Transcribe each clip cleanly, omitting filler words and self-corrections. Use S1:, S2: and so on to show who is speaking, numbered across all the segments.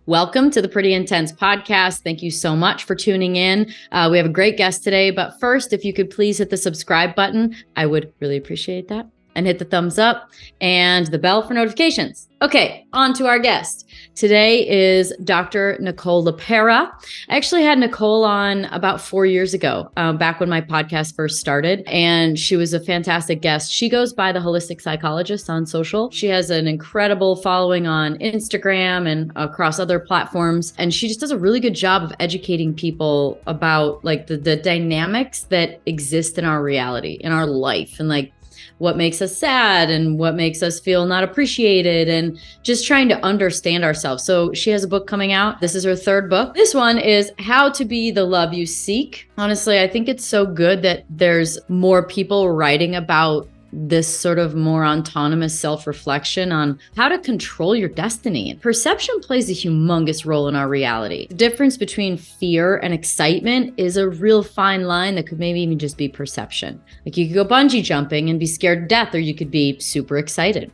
S1: Welcome to the Pretty Intense podcast. Thank you so much for tuning in. We have a great guest today, but first, if you could please hit the subscribe button, I would really appreciate that. And hit the thumbs up and the bell for notifications. Okay, on to our guest. Today is Dr. Nicole LePera. I actually had Nicole on about 4 years ago, back when my podcast first started, and she was a fantastic guest. She goes by the Holistic Psychologist on social. She has an incredible following on Instagram and across other platforms, and she just does a really good job of educating people about like the dynamics that exist in our reality, in our life, and like what makes us sad and what makes us feel not appreciated, and just trying to understand ourselves. So she has a book coming out. This is her third book. This one is How to Be the Love You Seek. Honestly, I think it's so good that there's more people writing about this sort of more autonomous self-reflection on how to control your destiny. Perception plays a humongous role in our reality. The difference between fear and excitement is a real fine line that could maybe even just be perception. Like you could go bungee jumping and be scared to death, or you could be super excited.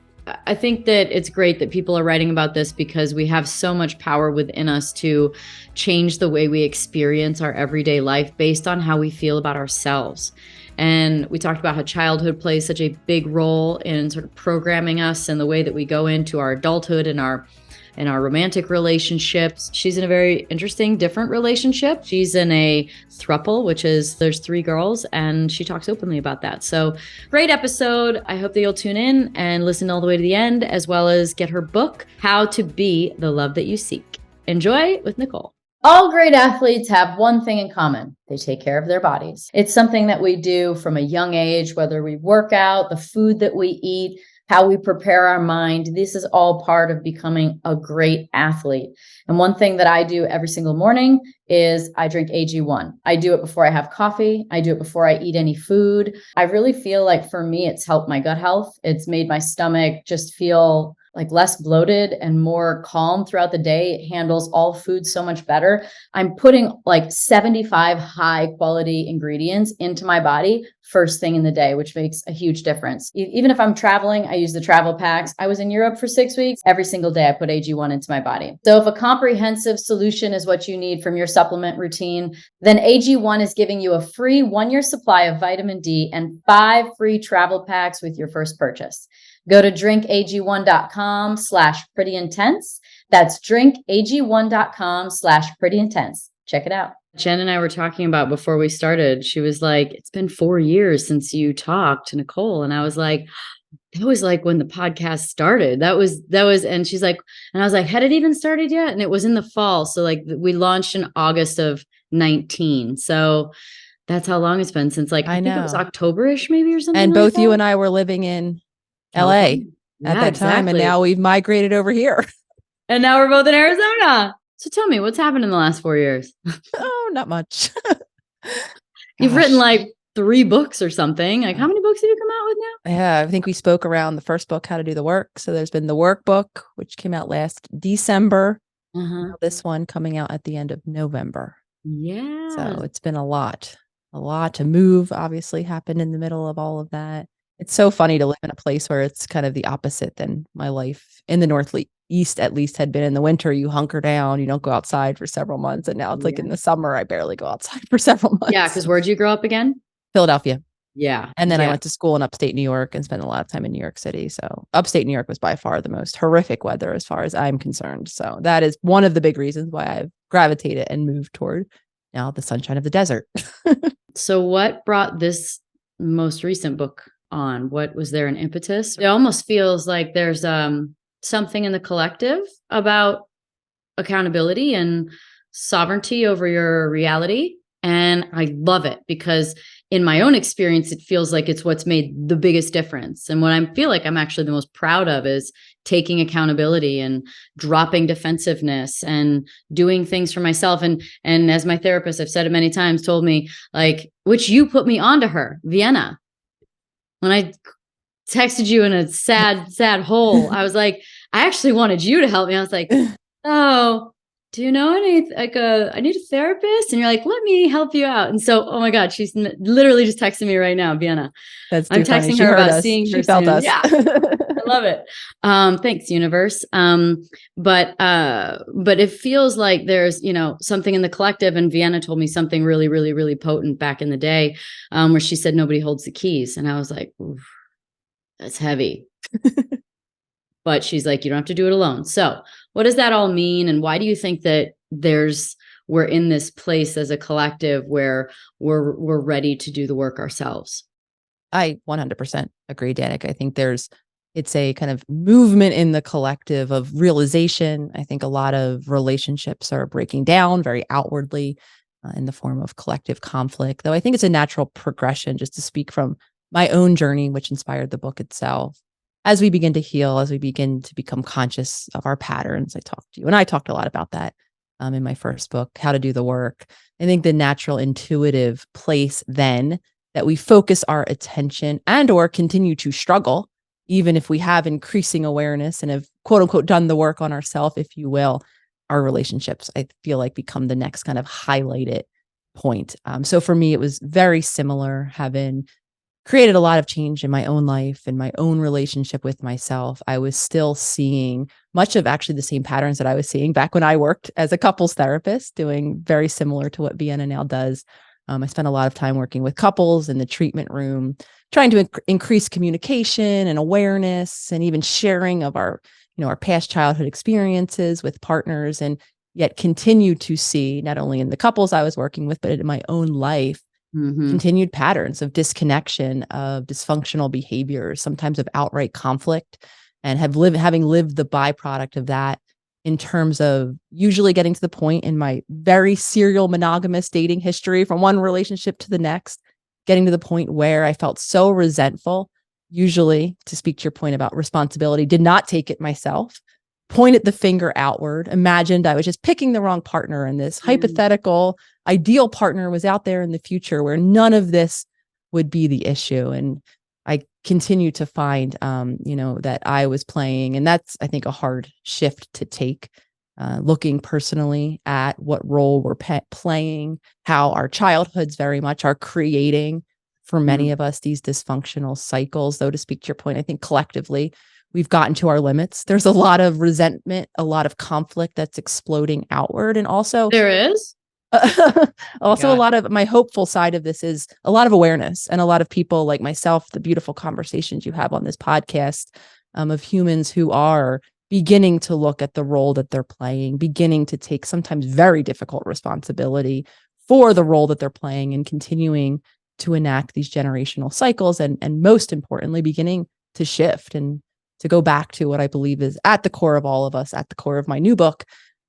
S1: I think that it's great that people are writing about this because we have so much power within us to change the way we experience our everyday life based on how we feel about ourselves. And we talked about how childhood plays such a big role in sort of programming us and the way that we go into our adulthood and our romantic relationships. She's in a very interesting, different relationship. She's in a throuple, which is there's 3 girls, and she talks openly about that. So great episode. I hope that you'll tune in and listen all the way to the end, as well as get her book, How to Be the Love That You Seek. Enjoy with Nicole. All great athletes have one thing in common. They take care of their bodies. It's something that we do from a young age, whether we work out, the food that we eat, how we prepare our mind. This is all part of becoming a great athlete. And one thing that I do every single morning is I drink AG1. I do it before I have coffee. I do it before I eat any food. I really feel like for me, it's helped my gut health. It's made my stomach just feel like less bloated and more calm throughout the day. It handles all food so much better. I'm putting like 75 high quality ingredients into my body first thing in the day, which makes a huge difference. Even if I'm traveling, I use the travel packs. I was in Europe for 6 weeks. Every single day I put AG1 into my body. So if a comprehensive solution is what you need from your supplement routine, then AG1 is giving you a free 1-year supply of vitamin D and 5 free travel packs with your first purchase. Go to drinkag1.com/prettyintense. That's drinkag1.com/prettyintense. Check it out. Jen and I were talking about before we started. She was like, it's been 4 years since you talked to Nicole. And I was like, that was like when the podcast started. That was, and she's like, and I was like, had it even started yet? And it was in the fall. So like we launched in August of 19. So that's how long it's been since, like, I think it was October-ish maybe or something.
S2: And
S1: both
S2: you and I were living in LA at that time. And now we've migrated over here.
S1: And now we're both in Arizona. So tell me, what's happened in the last 4 years?
S2: Oh, not much.
S1: You've written like 3 books or something. Like, how many books have you come out with now?
S2: Yeah, I think we spoke around the first book, How to Do the Work. So there's been the workbook, which came out last December. This one coming out at the end of November.
S1: Yeah.
S2: So it's been a lot to move, obviously happened in the middle of all of that. It's so funny to live in a place where it's kind of the opposite than my life in the Northeast, at least, had been. In the winter, you hunker down, you don't go outside for several months. And now it's like in the summer, I barely go outside for several months.
S1: Yeah, because where'd you grow up again?
S2: Philadelphia.
S1: Yeah.
S2: And then I went to school in upstate New York and spent a lot of time in New York City. So upstate New York was by far the most horrific weather as far as I'm concerned. So that is one of the big reasons why I've gravitated and moved toward now the sunshine of the desert.
S1: So what brought this most recent book on? What was there an impetus? It almost feels like there's something in the collective about accountability and sovereignty over your reality. And I love it because in my own experience, it feels like it's what's made the biggest difference. And what I feel like I'm actually the most proud of is taking accountability and dropping defensiveness and doing things for myself. And as my therapist, I've said it many times, told me, like, which you put me onto her, Vienna. When I texted you in a sad hole, I was like, I actually wanted you to help me. I was like, oh, do you know any, like, I need a therapist? And you're like, let me help you out. And so, oh my God, she's literally just texting me right now, Vienna.
S2: That's
S1: I'm texting her about seeing her
S2: she felt
S1: soon.
S2: us.
S1: Yeah. I Love it. Thanks, universe. But it feels like there's, something in the collective, and Vienna told me something really, really, really potent back in the day, where she said, nobody holds the keys. And I was like, oof, that's heavy. But she's like, you don't have to do it alone. So what does that all mean? And why do you think that we're in this place as a collective where we're ready to do the work ourselves?
S2: I 100% agree, Danica. I think it's a kind of movement in the collective of realization. I think a lot of relationships are breaking down very outwardly in the form of collective conflict, though I think it's a natural progression, just to speak from my own journey, which inspired the book itself. As we begin to heal, as we begin to become conscious of our patterns, I talked a lot about that in my first book, How to Do the Work. I think the natural intuitive place then that we focus our attention and or continue to struggle, even if we have increasing awareness and have quote unquote done the work on ourselves, if you will, our relationships, I feel like, become the next kind of highlighted point. So for me, it was very similar, having created a lot of change in my own life and my own relationship with myself. I was still seeing much of actually the same patterns that I was seeing back when I worked as a couples therapist, doing very similar to what Vienna now does. I spent a lot of time working with couples in the treatment room, trying to increase communication and awareness, and even sharing of our past childhood experiences with partners, and yet continue to see, not only in the couples I was working with, but in my own life, continued patterns of disconnection, of dysfunctional behaviors, sometimes of outright conflict, and having lived the byproduct of that in terms of usually getting to the point in my very serial monogamous dating history, from one relationship to the next, getting to the point where I felt so resentful, usually, to speak to your point about responsibility, did not take it myself, pointed the finger outward, imagined I was just picking the wrong partner, and this hypothetical ideal partner was out there in the future where none of this would be the issue. And I continue to find, that I was playing, and that's, I think, a hard shift to take, looking personally at what role we're playing, how our childhoods very much are creating, for many of us, these dysfunctional cycles. Though, to speak to your point, I think collectively we've gotten to our limits. There's a lot of resentment, a lot of conflict that's exploding outward. And also,
S1: there is
S2: also a lot of my hopeful side of this is a lot of awareness, and a lot of people like myself, the beautiful conversations you have on this podcast, of humans who are beginning to look at the role that they're playing, beginning to take sometimes very difficult responsibility for the role that they're playing, and continuing to enact these generational cycles, and most importantly, beginning to shift and to go back to what I believe is at the core of all of us, at the core of my new book,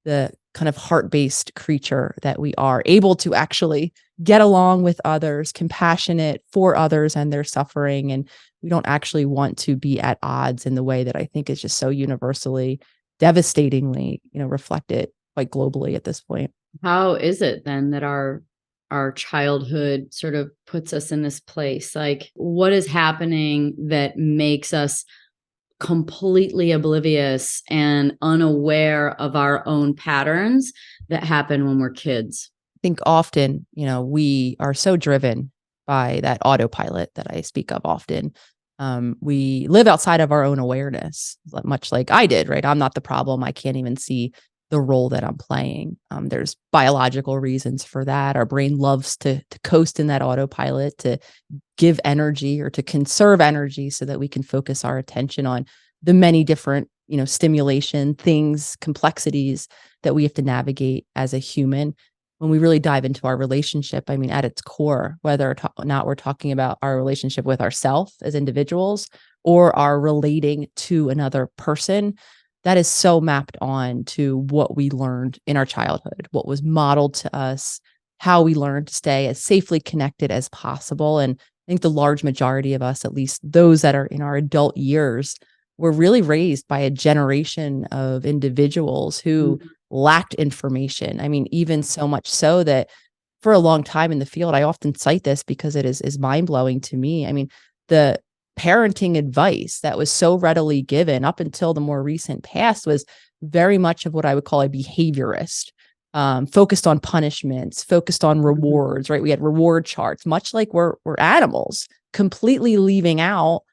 S2: the kind of heart-based creature that we are, able to actually get along with others, compassionate for others and their suffering. And we don't actually want to be at odds in the way that I think is just so universally, devastatingly, reflected quite globally at this point.
S1: How is it then that our childhood sort of puts us in this place? Like, what is happening that makes us completely oblivious and unaware of our own patterns that happen when we're kids?
S2: I think often, we are so driven by that autopilot that I speak of often. We live outside of our own awareness, much like I did, right? I'm not the problem. I can't even see the role that I'm playing. There's biological reasons for that. Our brain loves to coast in that autopilot, to give energy or to conserve energy so that we can focus our attention on the many different, stimulation things, complexities that we have to navigate as a human. When we really dive into our relationship, I mean, at its core, whether or not we're talking about our relationship with ourselves as individuals, or are relating to another person, that is so mapped on to what we learned in our childhood, what was modeled to us, how we learned to stay as safely connected as possible. And I think the large majority of us, at least those that are in our adult years, were really raised by a generation of individuals who lacked information. I mean, even so much so that for a long time in the field, I often cite this because it is mind-blowing to me. I mean, the parenting advice that was so readily given up until the more recent past was very much of what I would call a behaviorist, focused on punishments, focused on rewards, right? We had reward charts, much like we're animals, completely leaving out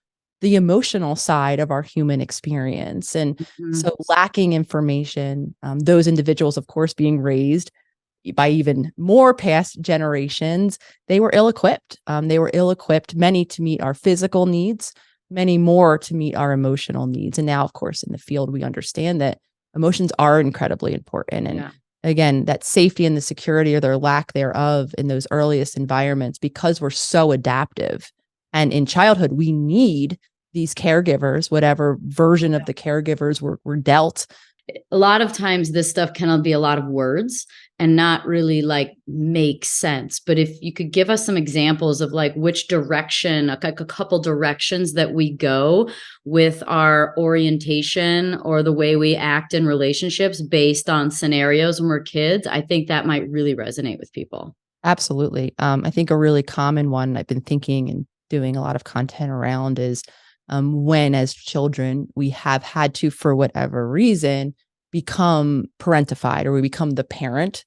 S2: the emotional side of our human experience. And so lacking information, those individuals, of course, being raised by even more past generations, they were ill-equipped. They were ill-equipped, many to meet our physical needs, many more to meet our emotional needs. And now, of course, in the field, we understand that emotions are incredibly important. And again, that safety and the security or their lack thereof in those earliest environments, because we're so adaptive. And in childhood, we need these caregivers, whatever version of the caregivers were dealt.
S1: A lot of times this stuff can be a lot of words and not really like make sense. But if you could give us some examples of like which direction, a couple directions that we go with our orientation or the way we act in relationships based on scenarios when we're kids, I think that might really resonate with people.
S2: Absolutely. I think a really common one I've been thinking and doing a lot of content around is when as children, we have had to, for whatever reason, become parentified, or we become the parent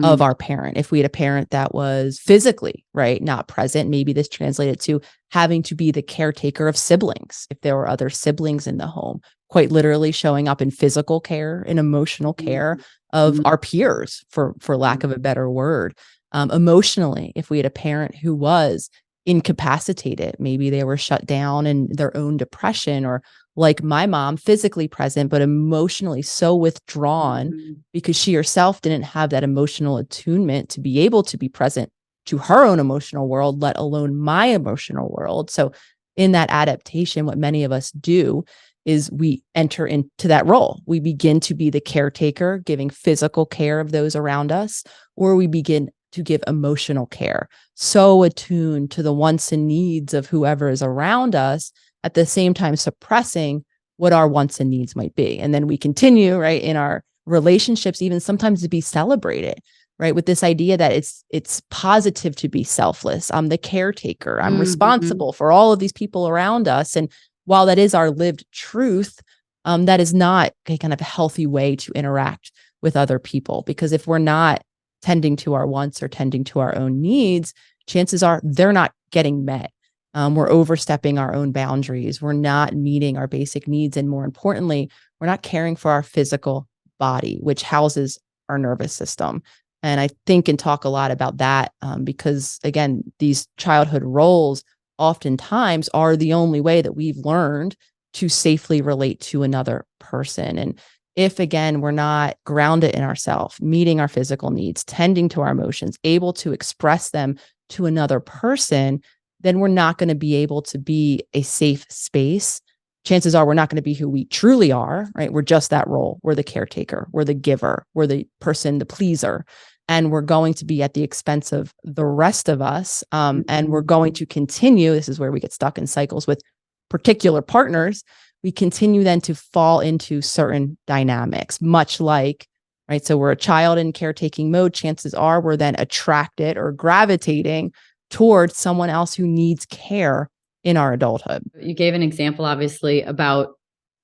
S2: of our parent. If we had a parent that was physically, right, not present, maybe this translated to having to be the caretaker of siblings. If there were other siblings in the home, quite literally showing up in physical care and emotional care of our peers, for lack of a better word. Emotionally, if we had a parent who was incapacitated, maybe they were shut down in their own depression, or like my mom, physically present, but emotionally so withdrawn because she herself didn't have that emotional attunement to be able to be present to her own emotional world, let alone my emotional world. So in that adaptation, what many of us do is we enter into that role. We begin to be the caretaker, giving physical care of those around us, or we begin to give emotional care, so attuned to the wants and needs of whoever is around us, at the same time suppressing what our wants and needs might be. And then we continue, right, in our relationships, even sometimes to be celebrated, right, with this idea that it's positive to be selfless. I'm the caretaker. I'm responsible for all of these people around us. And while that is our lived truth, that is not a kind of healthy way to interact with other people. Because if we're not tending to our wants or tending to our own needs, chances are they're not getting met. We're overstepping our own boundaries. We're not meeting our basic needs. And more importantly, we're not caring for our physical body, which houses our nervous system. And I think and talk a lot about that because, again, these childhood roles oftentimes are the only way that we've learned to safely relate to another person. And if, again, we're not grounded in ourselves, meeting our physical needs, tending to our emotions, able to express them to another person, then we're not going to be able to be a safe space. Chances are we're not going to be who we truly are, right? We're just that role. We're the caretaker. We're the giver. We're the person, the pleaser. And we're going to be at the expense of the rest of us. And we're going to continue. This is where we get stuck in cycles with particular partners. We continue then to fall into certain dynamics, much like, right? So we're a child in caretaking mode. Chances are we're then attracted or gravitating towards someone else who needs care in our adulthood.
S1: You gave an example, obviously, about,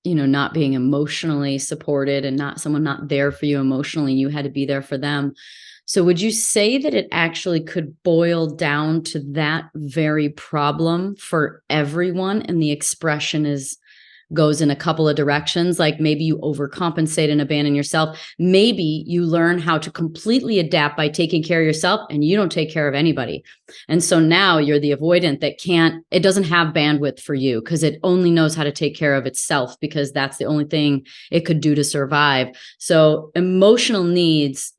S1: not being emotionally supported and someone not there for you emotionally. You had to be there for them. So would you say that it actually could boil down to that very problem for everyone, and the expression goes in a couple of directions? Like maybe you overcompensate and abandon yourself. Maybe you learn how to completely adapt by taking care of yourself, and you don't take care of anybody. And so now you're the avoidant that it doesn't have bandwidth for you because it only knows how to take care of itself, because that's the only thing it could do to survive. So emotional needs,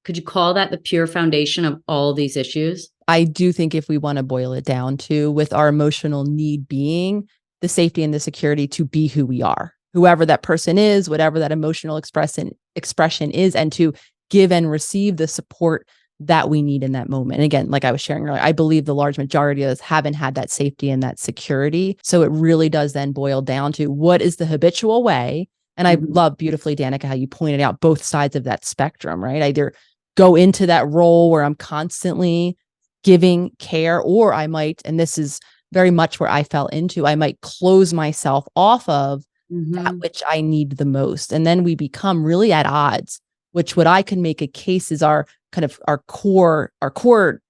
S1: could you call that the pure foundation of all these issues?
S2: I do think if we want to boil it down to, with our emotional need being the safety and the security to be who we are, whoever that person is, whatever that emotional expression is, and to give and receive the support that we need in that moment. And again, like I was sharing earlier, I believe the large majority of us haven't had that safety and that security. So it really does then boil down to what is the habitual way. And I love beautifully, Danica, how you pointed out both sides of that spectrum, right? Either go into that role where I'm constantly giving care, or I might, and this is very much where I fell into, I might close myself off of that which I need the most. And then we become really at odds, which what I can make a case is our core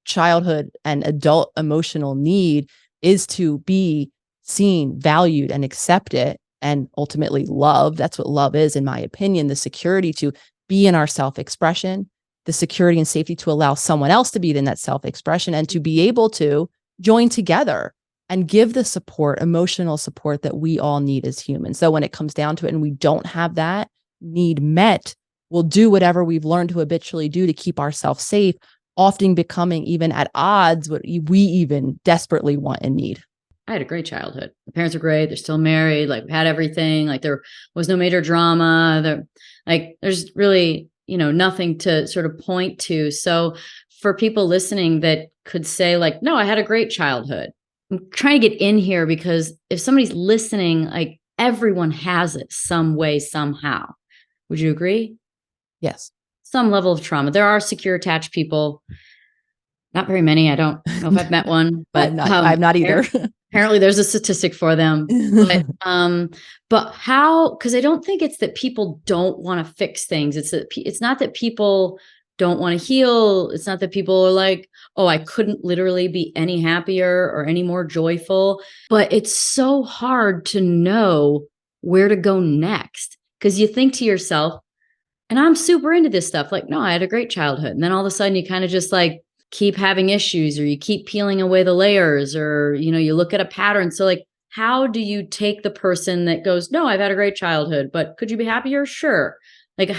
S2: childhood and adult emotional need is to be seen, valued, and accepted, and ultimately loved. That's what love is, in my opinion, the security to be in our self-expression, the security and safety to allow someone else to be in that self-expression, and to be able to join together and give the support, emotional support that we all need as humans. So when it comes down to it and we don't have that need met, we'll do whatever we've learned to habitually do to keep ourselves safe, often becoming even at odds what we even desperately want and need.
S1: I had a great childhood. The parents are great. They're still married. Like, we had everything. Like, there was no major drama. There's really, nothing to sort of point to. So for people listening that could say like, no, I had a great childhood. I'm trying to get in here because if somebody's listening, like, everyone has it some way, somehow. Would you agree?
S2: Yes.
S1: Some level of trauma. There are secure attached people. Not very many. I don't know if I've met one, but
S2: I'm not either.
S1: Apparently there's a statistic for them. But how, because I don't think it's that people don't want to fix things. It's not that people don't want to heal. It's not that people are like, oh, I couldn't literally be any happier or any more joyful. But it's so hard to know where to go next. Because you think to yourself, and I'm super into this stuff. Like, no, I had a great childhood. And then all of a sudden you kind of just like keep having issues, or you keep peeling away the layers, or, you look at a pattern. So like, how do you take the person that goes, no, I've had a great childhood, but could you be happier? Sure. Like,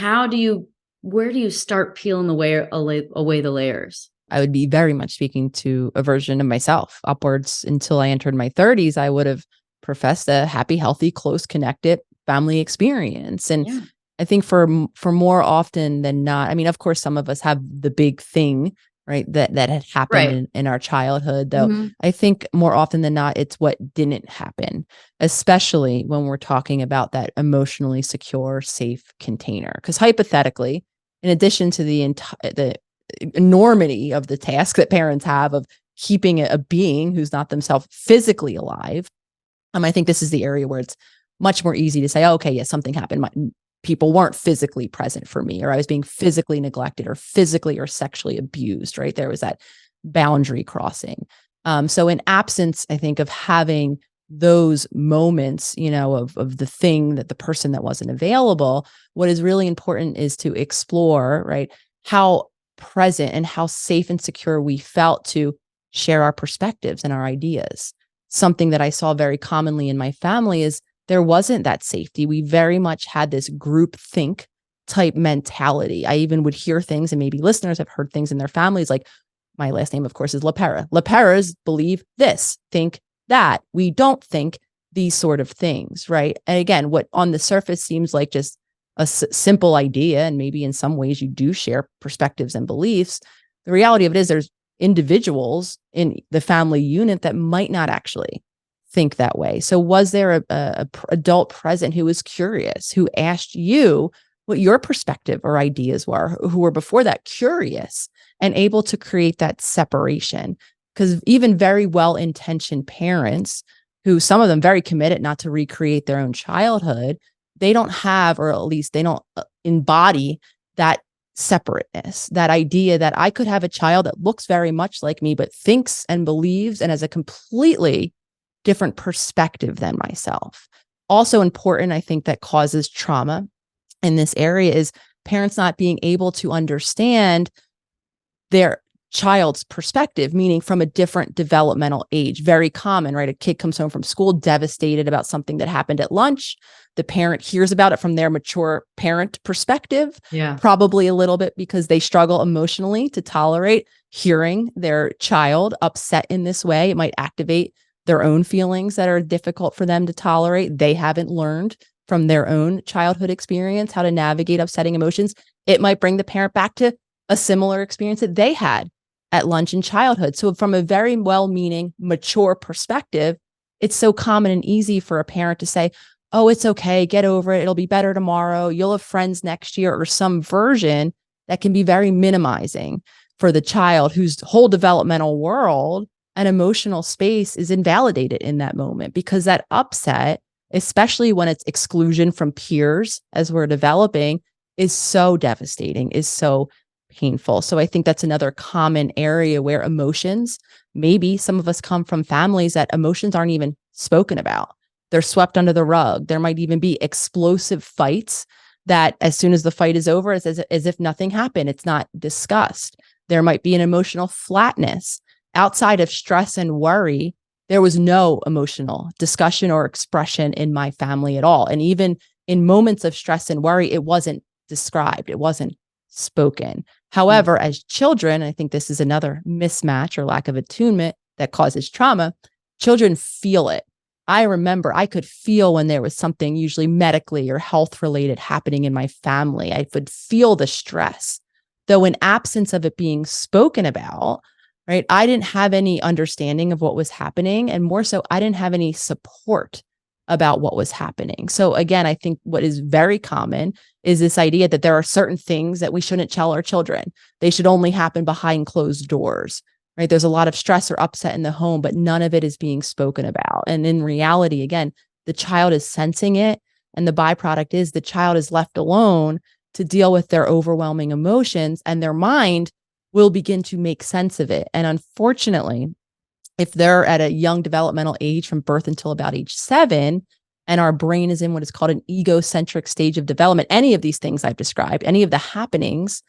S1: where do you start peeling away the layers?
S2: I would be very much speaking to a version of myself. Upwards until I entered my 30s, I would have professed a happy, healthy, close, connected family experience. And yeah. I think for more often than not, I mean, of course, some of us have the big thing, right, that had happened in our childhood, though. Mm-hmm. I think more often than not, it's what didn't happen, especially when we're talking about that emotionally secure, safe container. Because hypothetically, in addition to the enormity of the task that parents have of keeping a being who's not themselves physically alive, I think this is the area where it's much more easy to say, oh, okay, yes, something happened. People weren't physically present for me, or I was being physically neglected or physically or sexually abused, right? There was that boundary crossing. So in absence, I think, of having those moments, of the thing, that the person that wasn't available, what is really important is to explore, right, how present and how safe and secure we felt to share our perspectives and our ideas. Something that I saw very commonly in my family is there wasn't that safety. We very much had this group think type mentality. I even would hear things, and maybe listeners have heard things in their families, like, my last name, of course, is LePera. LePeras believe this, think that. We don't think these sort of things, right? And again, what on the surface seems like just a simple idea, and maybe in some ways you do share perspectives and beliefs, the reality of it is there's individuals in the family unit that might not actually think that way. So was there a adult present who was curious, who asked you what your perspective or ideas were, who were before that curious and able to create that separation? Because even very well-intentioned parents, who some of them very committed not to recreate their own childhood, they don't have, or at least they don't embody that separateness, that idea that I could have a child that looks very much like me, but thinks and believes and has a completely different perspective than myself. Also important, I think, that causes trauma in this area is parents not being able to understand their child's perspective, meaning from a different developmental age. Very common, right? A kid comes home from school devastated about something that happened at lunch. The parent hears about it from their mature parent perspective, probably a little bit because they struggle emotionally to tolerate hearing their child upset in this way. It might activate their own feelings that are difficult for them to tolerate. They haven't learned from their own childhood experience how to navigate upsetting emotions. It might bring the parent back to a similar experience that they had at lunch in childhood. So from a very well-meaning, mature perspective, it's so common and easy for a parent to say, oh, it's okay, get over it, it'll be better tomorrow, you'll have friends next year, or some version that can be very minimizing for the child whose whole developmental world and emotional space is invalidated in that moment, because that upset, especially when it's exclusion from peers as we're developing, is so devastating, is so painful. So I think that's another common area where emotions, maybe some of us come from families that emotions aren't even spoken about. They're swept under the rug. There might even be explosive fights that as soon as the fight is over, it's as if nothing happened. It's not discussed. There might be an emotional flatness. Outside of stress and worry, there was no emotional discussion or expression in my family at all. And even in moments of stress and worry, it wasn't described. It wasn't spoken. However, as children, I think this is another mismatch or lack of attunement that causes trauma. Children feel it. I remember I could feel when there was something usually medically or health related happening in my family. I would feel the stress, though in absence of it being spoken about, right? I didn't have any understanding of what was happening. And more so, I didn't have any support about what was happening. So again, I think what is very common is this idea that there are certain things that we shouldn't tell our children. They should only happen behind closed doors, right? There's a lot of stress or upset in the home, but none of it is being spoken about. And in reality, again, the child is sensing it. And the byproduct is the child is left alone to deal with their overwhelming emotions, and their mind will begin to make sense of it. And unfortunately, if they're at a young developmental age from birth until about age 7, and our brain is in what is called an egocentric stage of development, any of these things I've described, any of the happenings,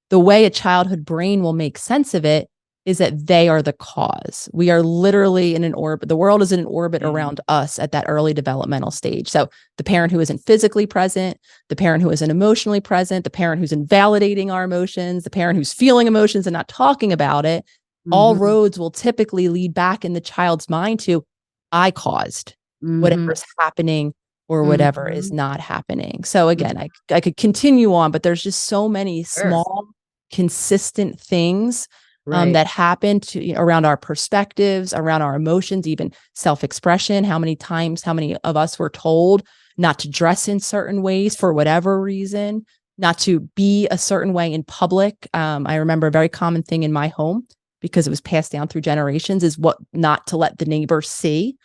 S2: the way a childhood brain will make sense of it is that they are the cause. We are literally in an orbit. The world is in an orbit around us at that early developmental stage. So the parent who isn't physically present, the parent who isn't emotionally present, the parent who's invalidating our emotions, the parent who's feeling emotions and not talking about it, all roads will typically lead back in the child's mind to, I caused whatever's happening or whatever is not happening. So again, I could continue on, but there's just so many small, consistent things that happen around our perspectives, around our emotions, even self-expression. How many of us were told not to dress in certain ways for whatever reason, not to be a certain way in public. I remember a very common thing in my home, because it was passed down through generations, is what not to let the neighbors see,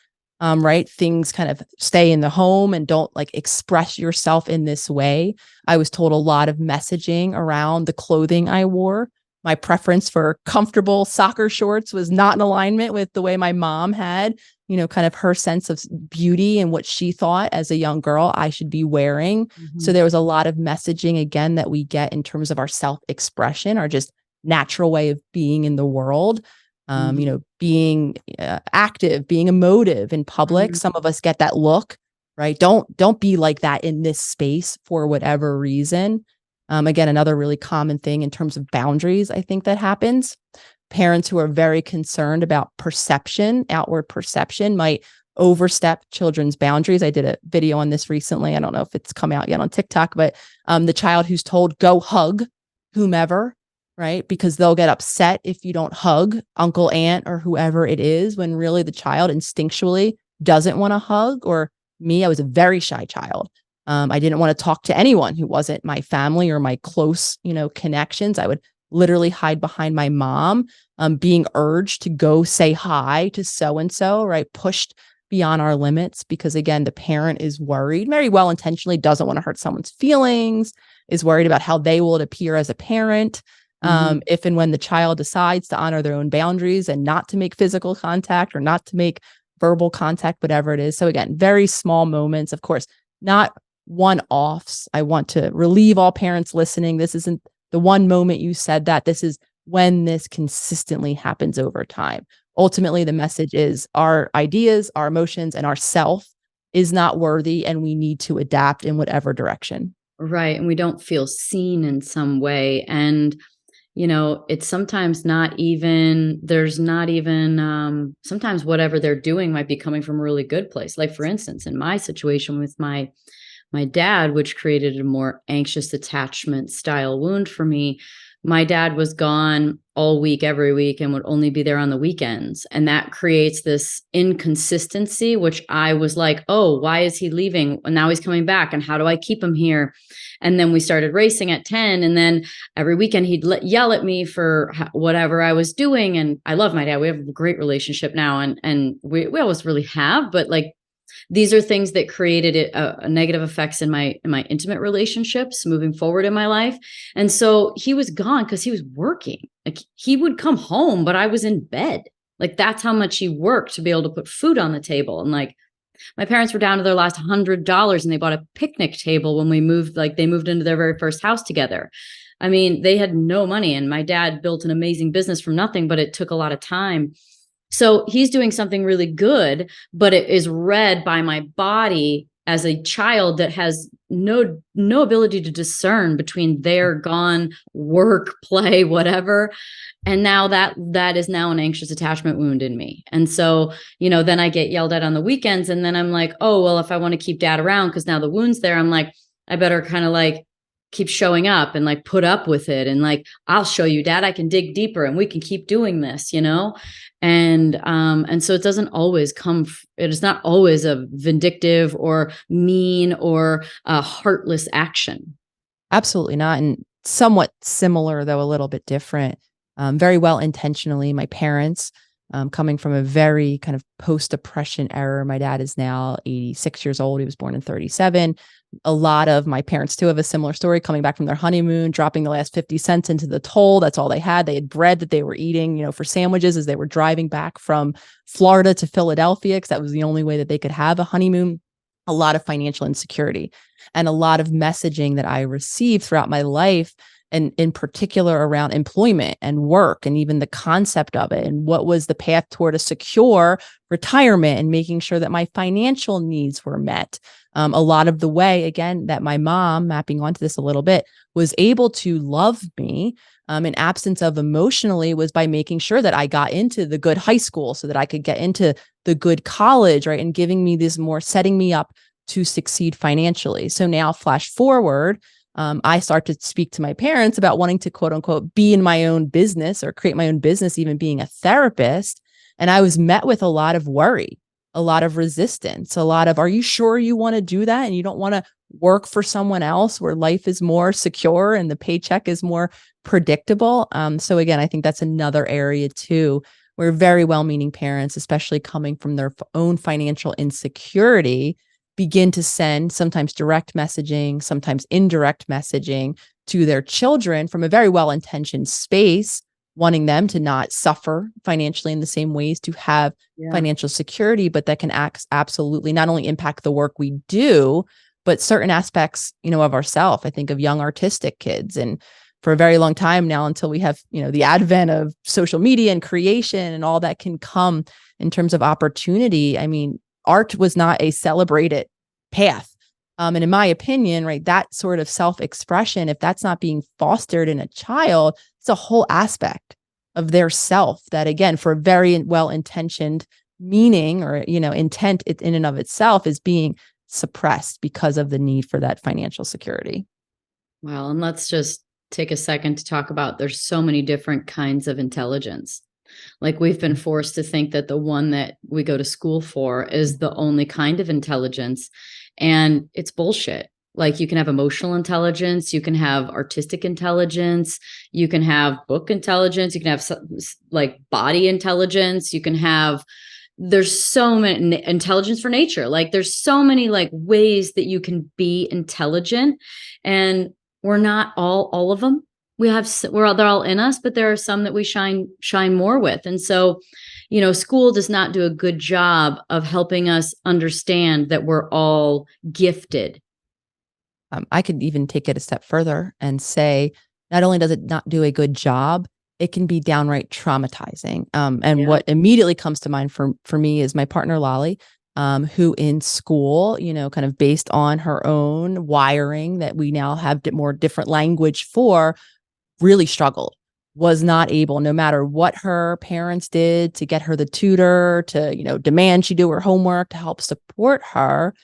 S2: right? Things kind of stay in the home and don't like express yourself in this way. I was told a lot of messaging around the clothing I wore. My preference for comfortable soccer shorts was not in alignment with the way my mom had, kind of her sense of beauty and what she thought as a young girl I should be wearing. So there was a lot of messaging, again, that we get in terms of our self-expression, or just natural way of being in the world, being active, being emotive in public. Some of us get that look, right? Don't be like that in this space for whatever reason. Again, another really common thing in terms of boundaries, I think that happens. Parents who are very concerned about perception, outward perception, might overstep children's boundaries. I did a video on this recently. I don't know if it's come out yet on TikTok, but the child who's told, go hug whomever, right? Because they'll get upset if you don't hug uncle, aunt, or whoever it is, when really the child instinctually doesn't want to hug. Or me, I was a very shy child. I didn't want to talk to anyone who wasn't my family or my close, connections. I would literally hide behind my mom, being urged to go say hi to so-and-so, right? Pushed beyond our limits because, again, the parent is worried, very well intentionally, doesn't want to hurt someone's feelings, is worried about how they will appear as a parent. If and when the child decides to honor their own boundaries and not to make physical contact or not to make verbal contact, whatever it is. So again, very small moments, of course, not one-offs. I want to relieve all parents listening. This isn't the one moment you said that. This is when this consistently happens over time. Ultimately, the message is our ideas, our emotions, and our self is not worthy, and we need to adapt in whatever direction.
S1: Right. And we don't feel seen in some way. And it's sometimes sometimes whatever they're doing might be coming from a really good place. Like, for instance, in my situation with my dad, which created a more anxious attachment style wound for me. My dad was gone all week, every week, and would only be there on the weekends. And that creates this inconsistency, which I was like, oh, why is he leaving? And now he's coming back. And how do I keep him here? And then we started racing at 10. And then every weekend he'd yell at me for whatever I was doing. And I love my dad. We have a great relationship now. And we always really have, but like, these are things that created a negative effects in my intimate relationships moving forward in my life. And so he was gone because he was working. Like, he would come home, but I was in bed. Like, that's how much he worked to be able to put food on the table. And like, my parents were down to their last $100 and they bought a picnic table when we moved, like they moved into their very first house together. I mean, they had no money, and my dad built an amazing business from nothing, but it took a lot of time. So he's doing something really good, but it is read by my body as a child that has no ability to discern between there, gone, work, play, whatever. And now that is now an anxious attachment wound in me. And so, then I get yelled at on the weekends, and then I'm like, oh, well, if I want to keep dad around, because now the wound's there, I'm like, I better kind of like keep showing up and like put up with it. And like, I'll show you, dad, I can dig deeper and we can keep doing this, And so it doesn't always it is not always a vindictive or mean or a heartless action.
S2: Absolutely not. And somewhat similar, though a little bit different. Very well intentionally, my parents, coming from a very kind of post-depression era. My dad is now 86 years old. He was born in 1937. A lot of my parents too have a similar story, coming back from their honeymoon, dropping the last 50 cents into the toll. That's all they had. They had bread that they were eating, for sandwiches as they were driving back from Florida to Philadelphia, because that was the only way that they could have a honeymoon. A lot of financial insecurity and a lot of messaging that I received throughout my life, and in particular around employment and work, and even the concept of it, and what was the path toward a secure retirement, and making sure that my financial needs were met. A lot of the way, again, that my mom, mapping onto this a little bit, was able to love me in absence of emotionally, was by making sure that I got into the good high school so that I could get into the good college, right? And giving me this more, setting me up to succeed financially. So now flash forward, I start to speak to my parents about wanting to, quote unquote, be in my own business or create my own business, even being a therapist. And I was met with a lot of worry, a lot of resistance, a lot of, are you sure you want to do that? And you don't want to work for someone else where life is more secure and the paycheck is more predictable. So again, I think that's another area too, where very well-meaning parents, especially coming from their own financial insecurity, begin to send sometimes direct messaging, sometimes indirect messaging to their children from a very well-intentioned space, wanting them to not suffer financially in the same ways, to have financial security, but that can absolutely not only impact the work we do, but certain aspects, of ourselves. I think of young artistic kids, and for a very long time now, until we have, the advent of social media and creation and all that can come in terms of opportunity. I mean, art was not a celebrated path. And in my opinion, right, that sort of self-expression, if that's not being fostered in a child, it's a whole aspect of their self that, again, for a very well-intentioned meaning or, intent in and of itself, is being suppressed because of the need for that financial security.
S1: Well, and let's just take a second to talk about, there's so many different kinds of intelligence. Like, we've been forced to think that the one that we go to school for is the only kind of intelligence. And it's bullshit. Like, you can have emotional intelligence, you can have artistic intelligence, you can have book intelligence, you can have like body intelligence, you can have, there's so many, intelligence for nature. Like, there's so many like ways that you can be intelligent, and we're not all of them. They're all in us, but there are some that we shine more with. And so, school does not do a good job of helping us understand that we're all gifted.
S2: I could even take it a step further and say, not only does it not do a good job, it can be downright traumatizing. What immediately comes to mind for me is my partner, Lolly, who in school, kind of based on her own wiring that we now have more different language for, really struggled, was not able, no matter what her parents did to get her the tutor, to, demand she do her homework to help support her.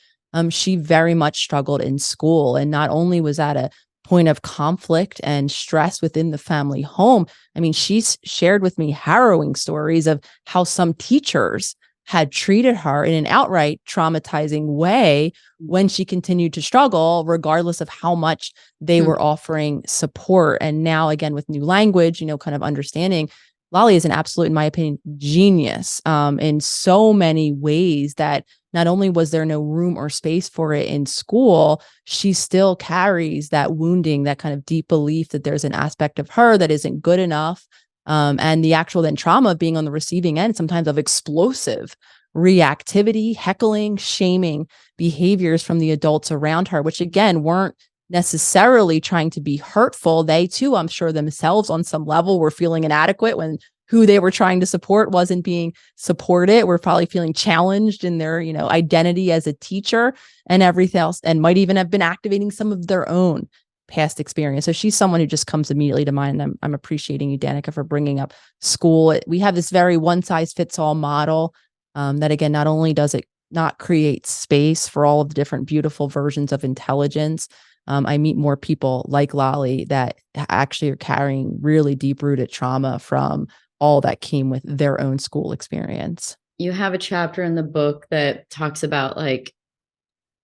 S2: She very much struggled in school. And not only was that a point of conflict and stress within the family home, I mean, she's shared with me harrowing stories of how some teachers had treated her in an outright traumatizing way when she continued to struggle, regardless of how much they were offering support. And now, again, with new language, kind of understanding, Lolly is an absolute, in my opinion, genius in so many ways, that not only was there no room or space for it in school, she still carries that wounding, that kind of deep belief that there's an aspect of her that isn't good enough, And the actual then trauma of being on the receiving end, sometimes of explosive reactivity, heckling, shaming behaviors from the adults around her, which again, weren't necessarily trying to be hurtful. They too, I'm sure themselves on some level were feeling inadequate when who they were trying to support wasn't being supported. We're probably feeling challenged in their, identity as a teacher and everything else, and might even have been activating some of their own past experience. So she's someone who just comes immediately to mind. I'm appreciating you, Danica, for bringing up school. We have this very one size fits all model that, again, not only does it not create space for all of the different beautiful versions of intelligence, I meet more people like Lolly that actually are carrying really deep rooted trauma from all that came with their own school experience.
S1: You have a chapter in the book that talks about like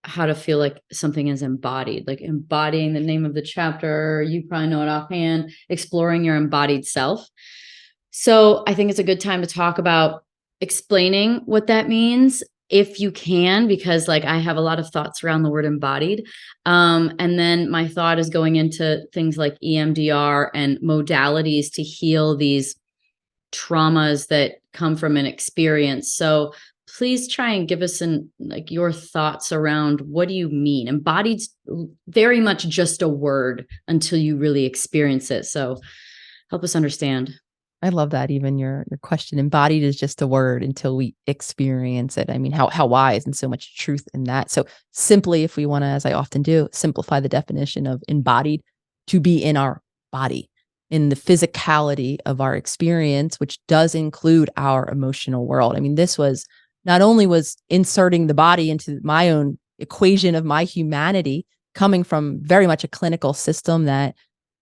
S1: how to feel like something is embodied, like embodying the name of the chapter. You probably know it offhand, exploring your embodied self. So I think it's a good time to talk about explaining what that means, if you can, because like I have a lot of thoughts around the word embodied. And then my thought is going into things like EMDR and modalities to heal these traumas that come from an experience. So please try and give us your thoughts around, what do you mean? Embodied's very much just a word until you really experience it. So help us understand.
S2: I love that. Even your question, embodied is just a word until we experience it. I mean, how wise, and so much truth in that. So simply, if we want to, as I often do, simplify the definition of embodied, to be in our body, in the physicality of our experience, which does include our emotional world. I mean, this was not only was inserting the body into my own equation of my humanity, coming from very much a clinical system that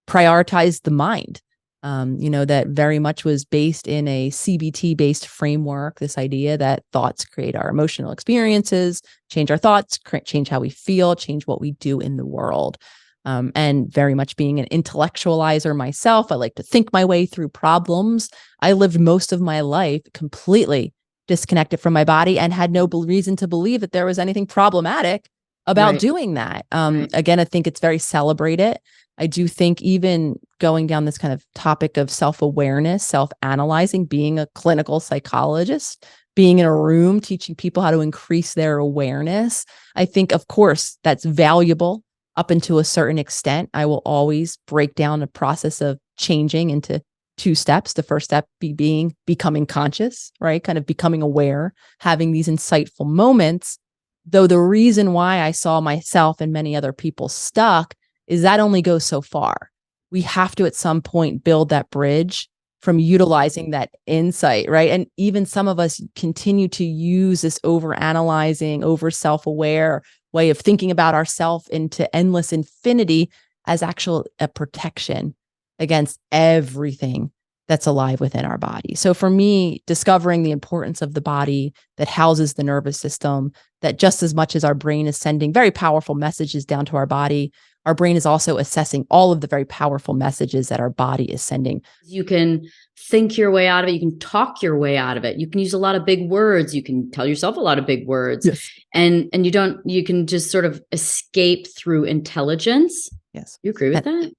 S2: prioritized the mind, that very much was based in a CBT-based framework, this idea that thoughts create our emotional experiences, change our thoughts, change how we feel, change what we do in the world. And very much being an intellectualizer myself, I like to think my way through problems. I lived most of my life completely disconnected from my body and had no reason to believe that there was anything problematic about doing that. Again, I think it's very celebrated. I do think even going down this kind of topic of self-awareness, self-analyzing, being a clinical psychologist, being in a room, teaching people how to increase their awareness, I think, of course, that's valuable up into a certain extent. I will always break down the process of changing into 2 steps. The first step being becoming conscious, right? Kind of becoming aware, having these insightful moments. Though the reason why I saw myself and many other people stuck is that only goes so far. We have to at some point build that bridge from utilizing that insight, right? And even some of us continue to use this over-analyzing, over self-aware way of thinking about ourselves into endless infinity as actual a protection against everything that's alive within our body. So for me, discovering the importance of the body that houses the nervous system, that just as much as our brain is sending very powerful messages down to our body, our brain is also assessing all of the very powerful messages that our body is sending.
S1: You can think your way out of it. You can talk your way out of it. You can use a lot of big words. You can tell yourself a lot of big words.
S2: Yes.
S1: And you can just sort of escape through intelligence.
S2: Yes.
S1: You agree with that?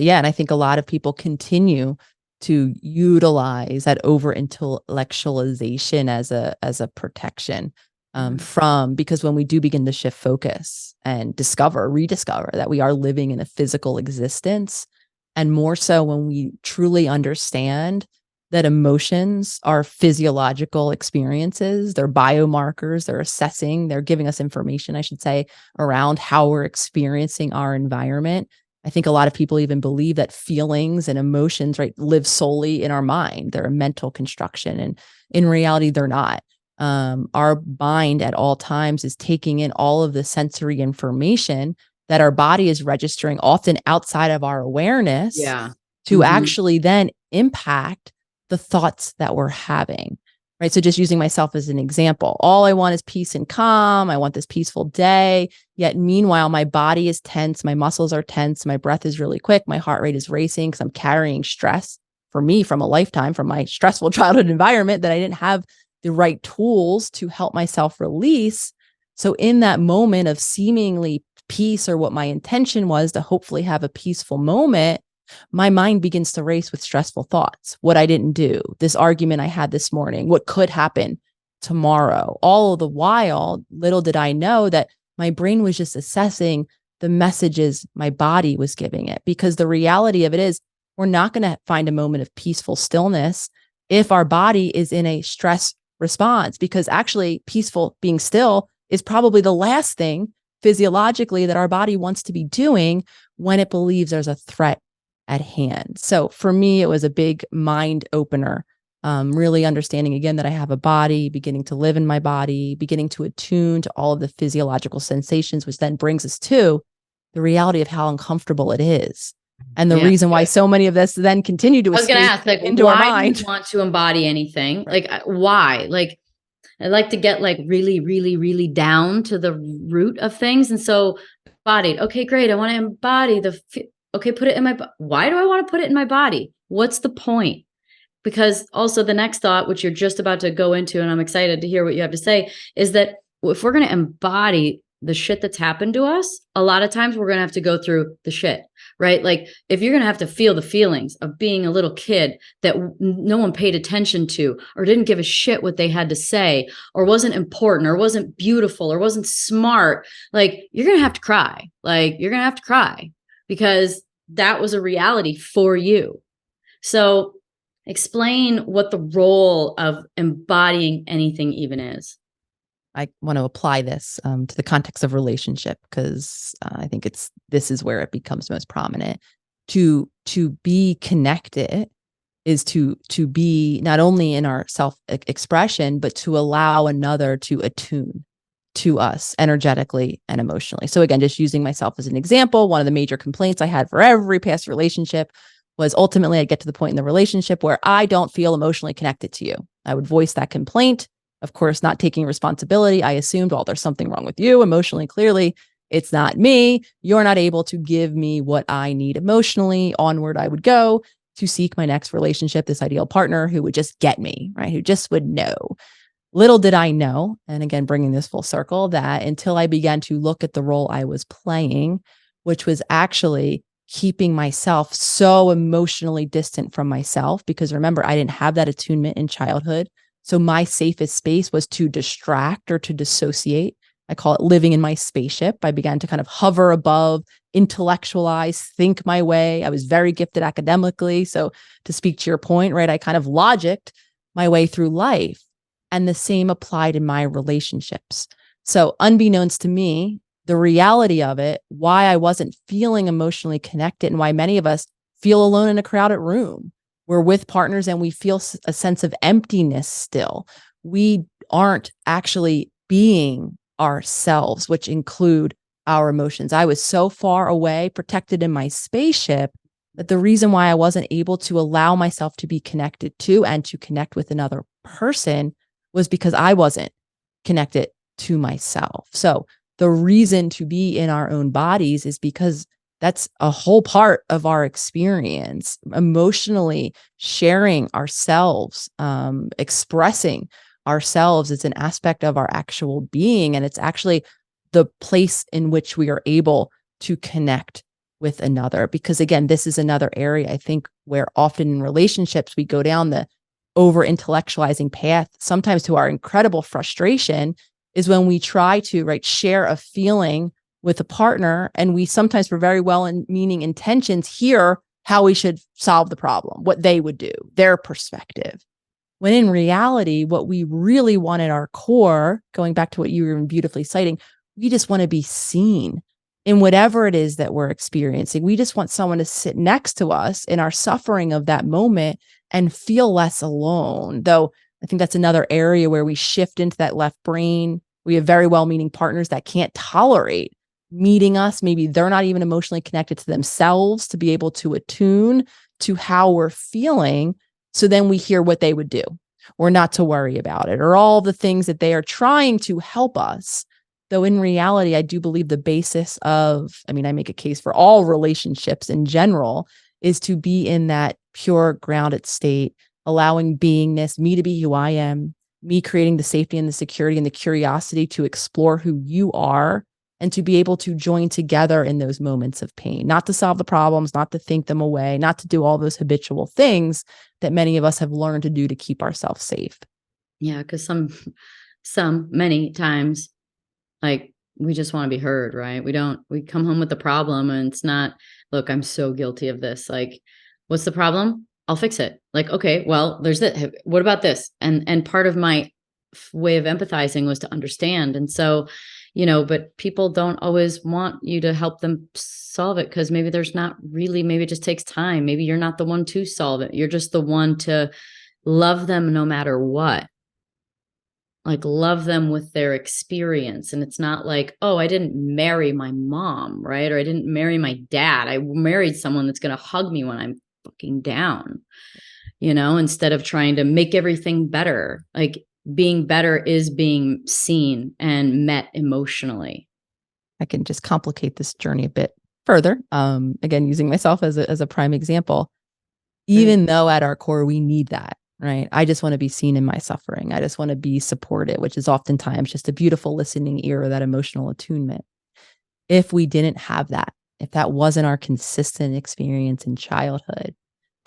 S2: Yeah. And I think a lot of people continue to utilize that over intellectualization as a protection. Because when we do begin to shift focus and rediscover that we are living in a physical existence, and more so when we truly understand that emotions are physiological experiences, they're biomarkers, they're giving us information, I should say, around how we're experiencing our environment. I think a lot of people even believe that feelings and emotions, right, live solely in our mind. They're a mental construction, and in reality, they're not. Our mind at all times is taking in all of the sensory information that our body is registering, often outside of our awareness, to actually then impact the thoughts that we're having, right? So just using myself as an example, all I want is peace and calm. I want this peaceful day. Yet meanwhile, my body is tense. My muscles are tense. My breath is really quick. My heart rate is racing because I'm carrying stress for me from a lifetime, from my stressful childhood environment that I didn't have the right tools to help myself release. So in that moment of seemingly peace, or what my intention was to hopefully have a peaceful moment, my mind begins to race with stressful thoughts. What I didn't do, this argument I had this morning, what could happen tomorrow. All the while, little did I know that my brain was just assessing the messages my body was giving it. Because the reality of it is, we're not going to find a moment of peaceful stillness if our body is in a stress response, because actually peaceful being still is probably the last thing physiologically that our body wants to be doing when it believes there's a threat at hand. So for me, it was a big mind opener, really understanding again that I have a body, beginning to live in my body, beginning to attune to all of the physiological sensations, which then brings us to the reality of how uncomfortable it is. And the reason why so many of this then continue to escape into our mind.
S1: Why do you want to embody anything? Right. Like, why? Like, I like to get like really, really, really down to the root of things. And so embodied. Okay, great. I want to embody okay, put it in my, why do I want to put it in my body? What's the point? Because also the next thought, which you're just about to go into, and I'm excited to hear what you have to say, is that if we're going to embody the shit that's happened to us, a lot of times we're going to have to go through the shit, right? Like if you're going to have to feel the feelings of being a little kid that no one paid attention to, or didn't give a shit what they had to say, or wasn't important, or wasn't beautiful, or wasn't smart, like you're going to have to cry. Like you're going to have to cry because that was a reality for you. So explain what the role of embodying anything even is.
S2: I want to apply this to the context of relationship, because I think this is where it becomes most prominent. To be connected is to be not only in our self-expression, but to allow another to attune to us energetically and emotionally. So again, just using myself as an example, one of the major complaints I had for every past relationship was ultimately I'd get to the point in the relationship where I don't feel emotionally connected to you. I would voice that complaint. Of course, not taking responsibility. I assumed, well, there's something wrong with you emotionally. Clearly, it's not me. You're not able to give me what I need emotionally. Onward, I would go to seek my next relationship, this ideal partner who would just get me, right? Who just would know. Little did I know, and again, bringing this full circle, that until I began to look at the role I was playing, which was actually keeping myself so emotionally distant from myself, because remember, I didn't have that attunement in childhood. So my safest space was to distract or to dissociate. I call it living in my spaceship. I began to kind of hover above, intellectualize, think my way. I was very gifted academically. So to speak to your point, right, I kind of logicked my way through life. And the same applied in my relationships. So unbeknownst to me, the reality of it, why I wasn't feeling emotionally connected and why many of us feel alone in a crowded room. We're with partners and we feel a sense of emptiness still. We aren't actually being ourselves, which include our emotions. I was so far away, protected in my spaceship, that the reason why I wasn't able to allow myself to be connected to and to connect with another person was because I wasn't connected to myself. So the reason to be in our own bodies is because that's a whole part of our experience, emotionally sharing ourselves, expressing ourselves. It's an aspect of our actual being. And it's actually the place in which we are able to connect with another. Because again, this is another area I think where often in relationships, we go down the over intellectualizing path, sometimes to our incredible frustration, is when we try to share a feeling with a partner, and we sometimes, for very well-meaning intentions, hear how we should solve the problem, what they would do, their perspective. When in reality, what we really want at our core, going back to what you were beautifully citing, we just want to be seen in whatever it is that we're experiencing. We just want someone to sit next to us in our suffering of that moment and feel less alone. Though I think that's another area where we shift into that left brain. We have very well-meaning partners that can't tolerate meeting us. Maybe they're not even emotionally connected to themselves to be able to attune to how we're feeling. So then we hear what they would do, or not to worry about it, or all the things that they are trying to help us. Though in reality, I do believe the basis of, I make a case for all relationships in general, is to be in that pure grounded state, allowing beingness, me to be who I am, me creating the safety and the security and the curiosity to explore who you are, and to be able to join together in those moments of pain, not to solve the problems, not to think them away, not to do all those habitual things that many of us have learned to do to keep ourselves safe.
S1: Yeah, because many times, like, we just want to be heard, right? We come home with the problem and it's not, look, I'm so guilty of this. Like, what's the problem? I'll fix it. Like, okay, well, there's this. What about this? And part of my way of empathizing was to understand. And so, but people don't always want you to help them solve it because maybe there's not really, maybe it just takes time. Maybe you're not the one to solve it. You're just the one to love them no matter what. Like, love them with their experience. And it's not like, oh, I didn't marry my mom, right? Or I didn't marry my dad. I married someone that's going to hug me when I'm fucking down, instead of trying to make everything better. Like, being better is being seen and met emotionally.
S2: I can just complicate this journey a bit further. Again, using myself as a prime example, even though at our core, we need that. Right. I just want to be seen in my suffering. I just want to be supported, which is oftentimes just a beautiful listening ear or that emotional attunement. If we didn't have that, if that wasn't our consistent experience in childhood,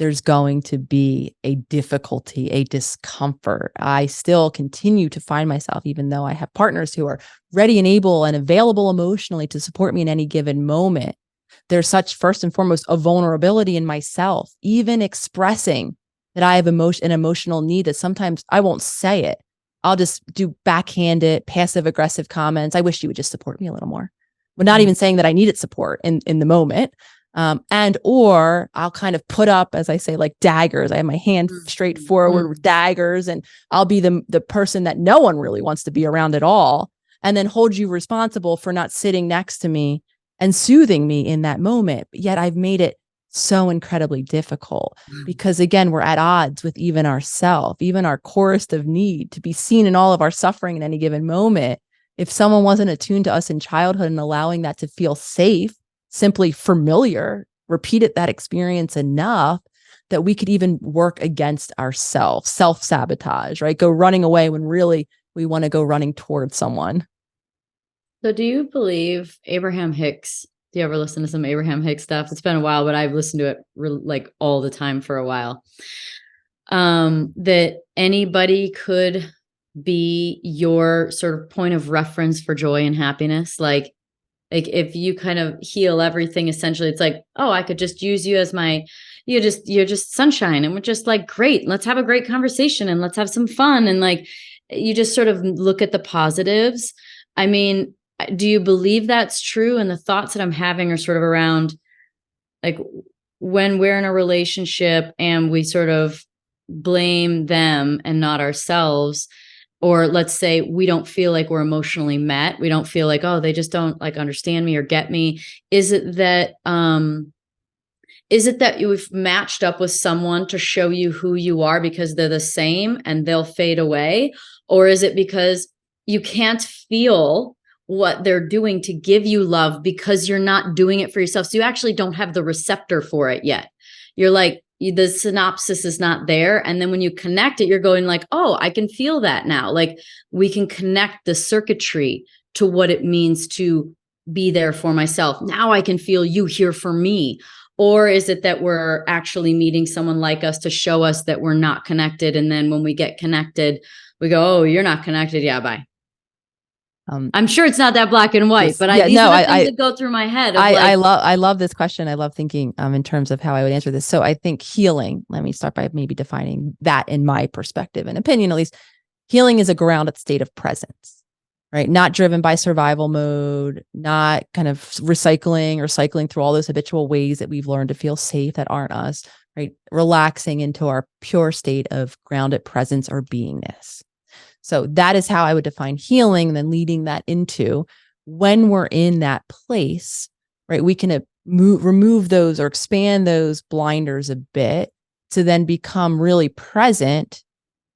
S2: there's going to be a difficulty, a discomfort. I still continue to find myself, even though I have partners who are ready and able and available emotionally to support me in any given moment. There's such, first and foremost, a vulnerability in myself, even expressing that I have an emotional need that sometimes I won't say it. I'll just do backhanded, passive aggressive comments. I wish you would just support me a little more. But not even saying that I needed support in the moment. Or I'll kind of put up, as I say, like daggers. I have my hand straight forward with daggers, and I'll be the person that no one really wants to be around at all. And then hold you responsible for not sitting next to me and soothing me in that moment. But yet I've made it so incredibly difficult because, again, we're at odds with even ourselves, even our corest of need to be seen in all of our suffering in any given moment. If someone wasn't attuned to us in childhood and allowing that to feel safe, simply familiar, repeated that experience enough that we could even work against ourselves, self-sabotage, right? Go running away when really we want to go running towards someone.
S1: So do you believe Abraham Hicks? Do you ever listen to some Abraham Hicks stuff? It's been a while, but I've listened to it like all the time for a while. That anybody could be your sort of point of reference for joy and happiness. Like if you kind of heal everything, essentially, it's like, oh, I could just use you as you're just sunshine. And we're just like, great, let's have a great conversation and let's have some fun. And like, you just sort of look at the positives. I mean, do you believe that's true? And the thoughts that I'm having are sort of around, like, when we're in a relationship and we sort of blame them and not ourselves, or let's say we don't feel like we're emotionally met. We don't feel like, oh, they just don't like understand me or get me. Is it that you've matched up with someone to show you who you are because they're the same and they'll fade away? Or is it because you can't feel what they're doing to give you love because you're not doing it for yourself? So you actually don't have the receptor for it yet. You're like, the synopsis is not there. And then when you connect it, you're going like, oh, I can feel that now. Like, we can connect the circuitry to what it means to be there for myself. Now I can feel you here for me. Or is it that we're actually meeting someone like us to show us that we're not connected? And then when we get connected, we go, oh, you're not connected. Yeah, bye. I'm sure it's not that black and white, but these are the things that go through my head.
S2: I love this question. I love thinking in terms of how I would answer this. So I think healing, let me start by maybe defining that in my perspective and opinion, at least. Healing is a grounded state of presence, right? Not driven by survival mode, not kind of recycling or cycling through all those habitual ways that we've learned to feel safe that aren't us, right? Relaxing into our pure state of grounded presence or beingness. So that is how I would define healing, and then leading that into when we're in that place, right? We can remove those or expand those blinders a bit to then become really present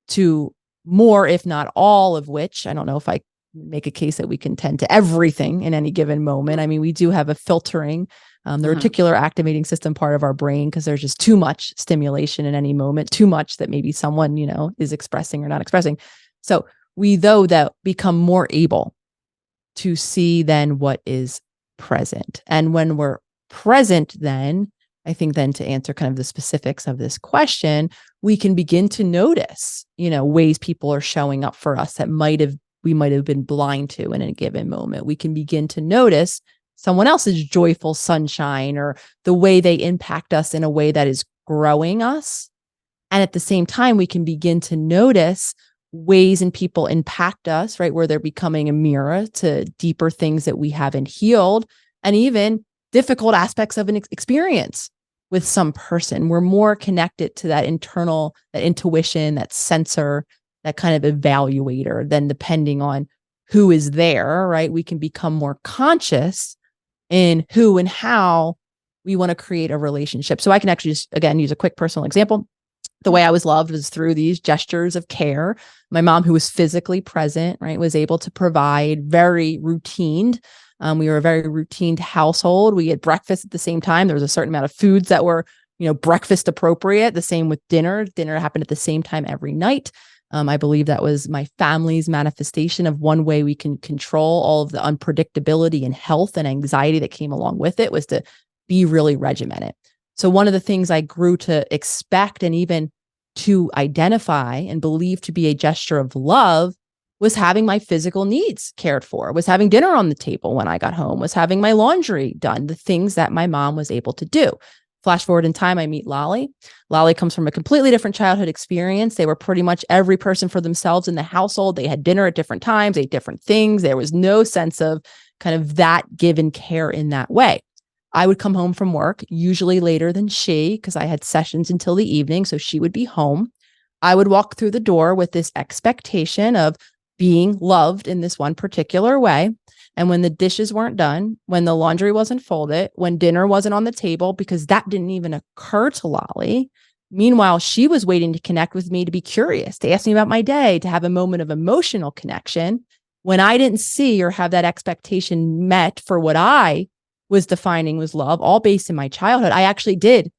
S2: to more, if not all of which, I don't know if I make a case that we can tend to everything in any given moment. I mean, we do have a filtering, the reticular activating system part of our brain, because there's just too much stimulation in any moment, too much that maybe someone, is expressing or not expressing. So we, though, that become more able to see then what is present. And when we're present, then I think then to answer kind of the specifics of this question, we can begin to notice, ways people are showing up for us that we might have been blind to in a given moment. We can begin to notice someone else's joyful sunshine or the way they impact us in a way that is growing us. And at the same time, we can begin to notice ways in people impact us, right? Where they're becoming a mirror to deeper things that we haven't healed, and even difficult aspects of an experience with some person. We're more connected to that internal, that intuition, that sensor, that kind of evaluator than depending on who is there, right? We can become more conscious in who and how we want to create a relationship. So I can actually just, again, use a quick personal example. The way I was loved was through these gestures of care. My mom, who was physically present, right, was able to provide very routined. We were a very routine household. We had breakfast at the same time. There was a certain amount of foods that were, breakfast appropriate. The same with dinner. Dinner happened at the same time every night. I believe that was my family's manifestation of one way we can control all of the unpredictability and health and anxiety that came along with it, was to be really regimented. So one of the things I grew to expect and even to identify and believe to be a gesture of love was having my physical needs cared for, was having dinner on the table when I got home, was having my laundry done, the things that my mom was able to do. Flash forward in time, I meet Lolly. Lolly comes from a completely different childhood experience. They were pretty much every person for themselves in the household. They had dinner at different times, ate different things. There was no sense of kind of that given care in that way. I would come home from work, usually later than she, because I had sessions until the evening, so she would be home. I would walk through the door with this expectation of being loved in this one particular way. And when the dishes weren't done, when the laundry wasn't folded, when dinner wasn't on the table, because that didn't even occur to Lolly. Meanwhile, she was waiting to connect with me, to be curious, to ask me about my day, to have a moment of emotional connection. When I didn't see or have that expectation met for what I was defining was love, all based in my childhood, I actually did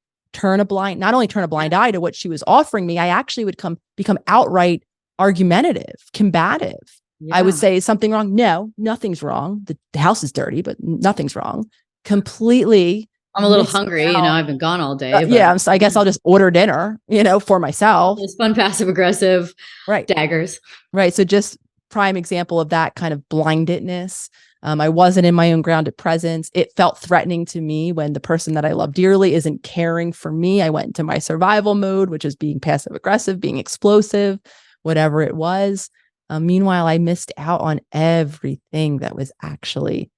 S2: not only turn a blind eye to what she was offering me, I actually would become outright argumentative, combative. Yeah. I would say, is something wrong? No, nothing's wrong. The house is dirty, but nothing's wrong. Completely.
S1: I'm a little hungry, I've been gone all day.
S2: So I guess I'll just order dinner, for myself.
S1: It's fun, passive aggressive,
S2: right?
S1: Daggers.
S2: Right. So just prime example of that kind of blindedness. I wasn't in my own grounded presence. It felt threatening to me when the person that I love dearly isn't caring for me. I went into my survival mode, which is being passive aggressive, being explosive, whatever it was. Meanwhile, I missed out on everything that was actually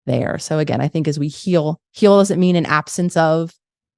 S2: there. So again, I think as we heal doesn't mean an absence of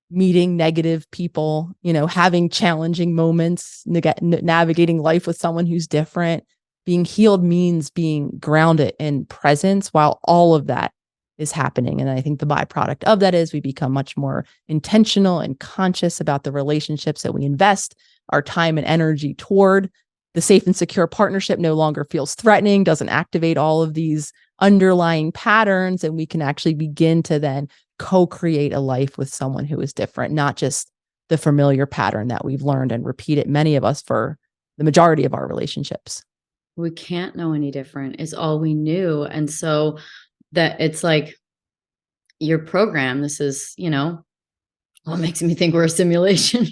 S2: meeting negative people, having challenging moments, navigating life with someone who's different. Being healed means being grounded in presence while all of that is happening. And I think the byproduct of that is we become much more intentional and conscious about the relationships that we invest our time and energy toward. The safe and secure partnership no longer feels threatening, doesn't activate all of these underlying patterns, and we can actually begin to then co-create a life with someone who is different, not just the familiar pattern that we've learned and repeated, many of us, for the majority of our relationships.
S1: We can't know any different is all we knew. And so that it's like your program, this is, what makes me think we're a simulation.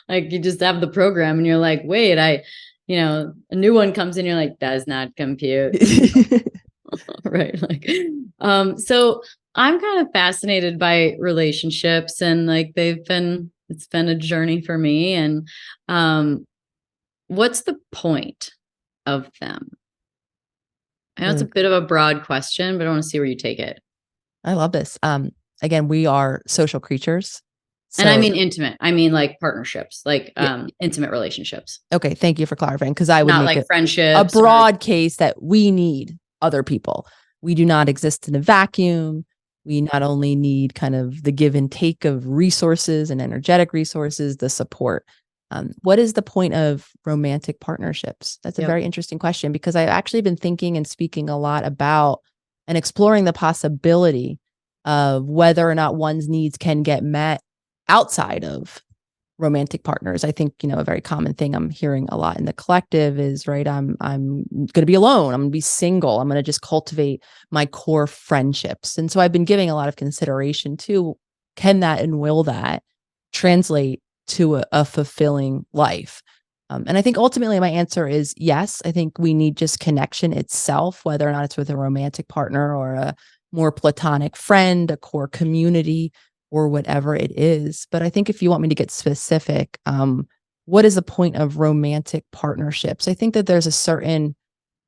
S1: Like you just have the program and you're like, wait, a new one comes in, you're like, does not compute. Right. Like, so I'm kind of fascinated by relationships, and like it's been a journey for me. And, what's the point of them? I know it's a bit of a broad question, but I want to see where you take it.
S2: I love this. Again, we are social creatures.
S1: So, and I mean intimate. I mean like partnerships, like intimate relationships.
S2: Okay, thank you for clarifying, because I would
S1: not
S2: make
S1: like friendships.
S2: A broad case that we need other people. We do not exist in a vacuum. We not only need kind of the give and take of resources and energetic resources, the support. What is the point of romantic partnerships? That's a very interesting question, because I've actually been thinking and speaking a lot about and exploring the possibility of whether or not one's needs can get met outside of romantic partners. I think, a very common thing I'm hearing a lot in the collective is, right, I'm going to be alone. I'm going to be single. I'm going to just cultivate my core friendships. And so I've been giving a lot of consideration to, can that and will that translate to a fulfilling life? And I think ultimately my answer is yes. I think we need just connection itself, whether or not it's with a romantic partner or a more platonic friend, a core community, or whatever it is. But I think if you want me to get specific, what is the point of romantic partnerships? I think that there's a certain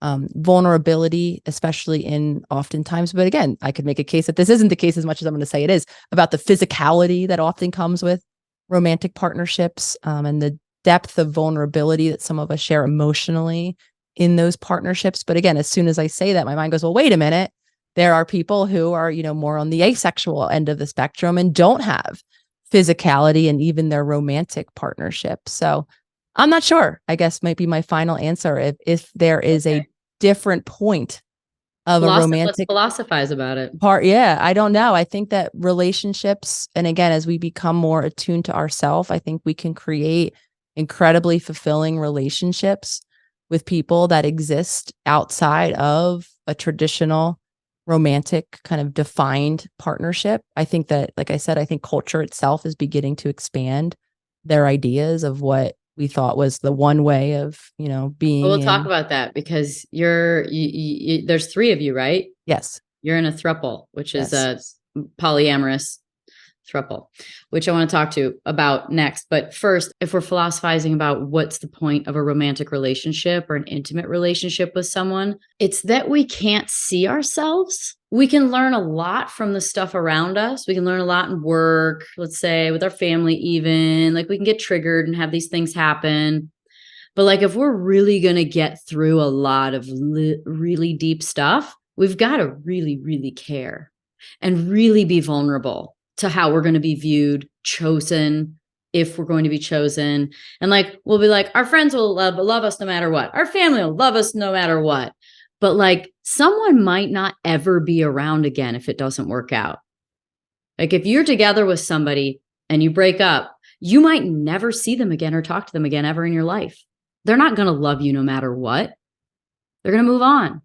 S2: vulnerability, especially in oftentimes, but again, I could make a case that this isn't the case as much as I'm going to say it is, about the physicality that often comes with romantic partnerships, and the depth of vulnerability that some of us share emotionally in those partnerships. But again, as soon as I say that, my mind goes, well, wait a minute. There are people who are, more on the asexual end of the spectrum and don't have physicality and even their romantic partnerships. So I'm not sure, I guess might be my final answer. If there is a different point of a romantic,
S1: let's philosophize about it.
S2: Part. Yeah, I don't know. I think that relationships, and again, as we become more attuned to ourselves, I think we can create incredibly fulfilling relationships with people that exist outside of a traditional romantic kind of defined partnership. I think that, like I said, I think culture itself is beginning to expand their ideas of what we thought was the one way of, being.
S1: Well, we'll talk about that because there's 3 of you, right?
S2: Yes.
S1: You're in a throuple, which is a polyamorous throuple, which I want to talk to about next. But first, if we're philosophizing about what's the point of a romantic relationship or an intimate relationship with someone, it's that we can't see ourselves. We can learn a lot from the stuff around us. We can learn a lot in work, let's say with our family, even like we can get triggered and have these things happen. But like, if we're really going to get through a lot of really deep stuff, we've got to really, really care and really be vulnerable to how we're going to be viewed, chosen, if we're going to be chosen. And like, we'll be like, our friends will love us no matter what. Our family will love us no matter what. But like, someone might not ever be around again if it doesn't work out. Like if you're together with somebody and you break up, you might never see them again or talk to them again ever in your life. They're not going to love you no matter what. They're going to move on.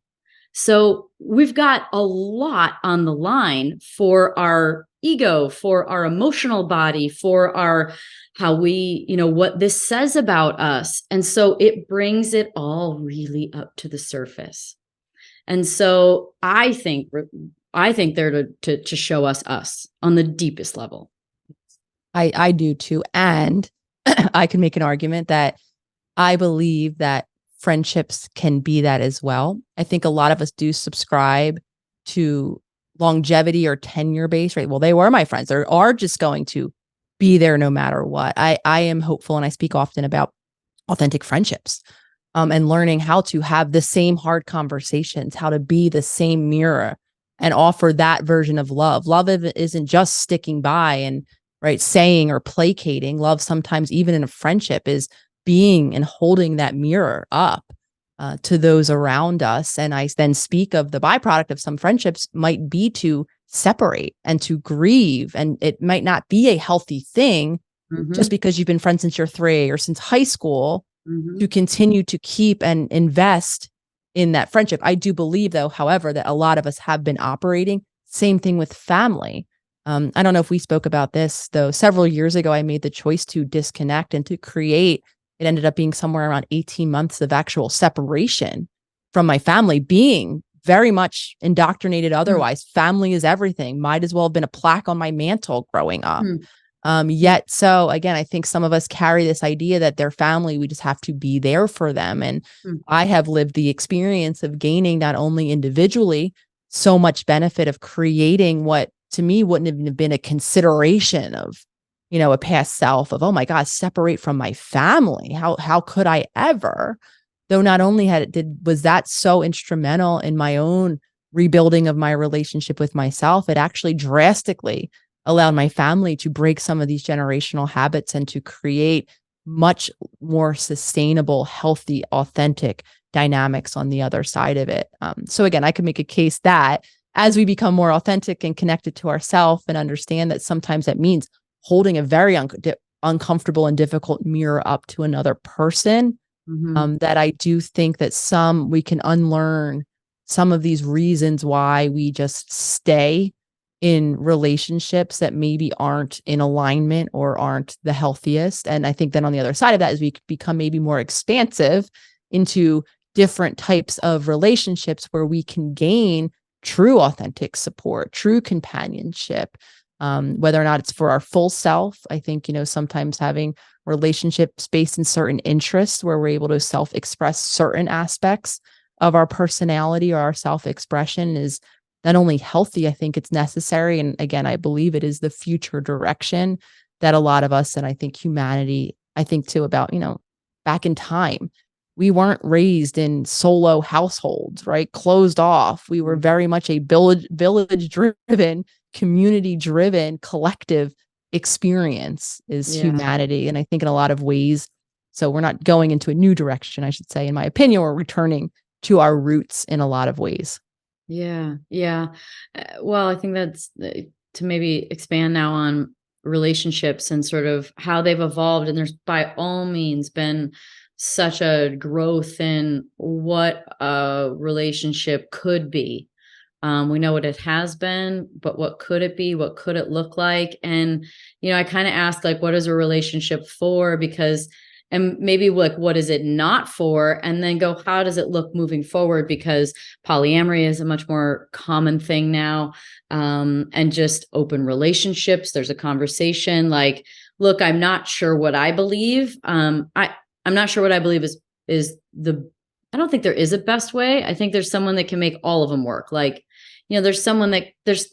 S1: So we've got a lot on the line for our ego, for our emotional body, for our, how we, what this says about us. And so it brings it all really up to the surface. And so I think they're to show us on the deepest level.
S2: I do too. And I can make an argument that I believe that friendships can be that as well. I think a lot of us do subscribe to longevity or tenure based, right? Well, they were my friends. They are just going to be there no matter what. I am hopeful, and I speak often about authentic friendships, and learning how to have the same hard conversations, how to be the same mirror and offer that version of love. Love isn't just sticking by and right saying or placating. Love sometimes, even in a friendship, is being and holding that mirror up to those around us. And I then speak of the byproduct of some friendships might be to separate and to grieve. And it might not be a healthy thing just because you've been friends since you're 3 or since high school to continue to keep and invest in that friendship. I do believe, though, however, that a lot of us have been operating. Same thing with family. I don't know if we spoke about this, though. Several years ago, I made the choice to disconnect and to create. It ended up being somewhere around 18 months of actual separation from my family, being very much indoctrinated otherwise. Family is everything. Might as well have been a plaque on my mantle growing up. Yet, so again, I think some of us carry this idea that their family, we just have to be there for them. And I have lived the experience of gaining not only individually so much benefit of creating what to me wouldn't have been a consideration of, a past self of, oh my God, separate from my family. How could I ever? Though not only was that so instrumental in my own rebuilding of my relationship with myself, it actually drastically allowed my family to break some of these generational habits and to create much more sustainable, healthy, authentic dynamics on the other side of it. So again, I could make a case that as we become more authentic and connected to ourselves and understand that sometimes that means holding a very uncomfortable and difficult mirror up to another person, that I do think that we can unlearn some of these reasons why we just stay in relationships that maybe aren't in alignment or aren't the healthiest. And I think then on the other side of that is we become maybe more expansive into different types of relationships where we can gain true authentic support, true companionship, whether or not it's for our full self. I think, sometimes having relationships based in certain interests where we're able to self-express certain aspects of our personality or our self-expression is not only healthy, I think it's necessary. And again, I believe it is the future direction that a lot of us, and I think humanity, I think too about, back in time, we weren't raised in solo households, right? Closed off. We were very much a village driven, community driven, collective experience is humanity. And I think in a lot of ways, so we're not going into a new direction, I should say, in my opinion, we're returning to our roots in a lot of ways.
S1: Yeah. Yeah. Well, I think that's to maybe expand now on relationships and sort of how they've evolved. And there's by all means been such a growth in what a relationship could be. We know what it has been, but what could it be? What could it look like? And, I kind of ask, like, what is a relationship for? Because, and maybe like, what is it not for? And then go, how does it look moving forward? Because polyamory is a much more common thing now. And just open relationships. There's a conversation like, look, I'm not sure what I believe. I'm not sure what I believe I don't think there is a best way. I think there's someone that can make all of them work. Like, there's someone that there's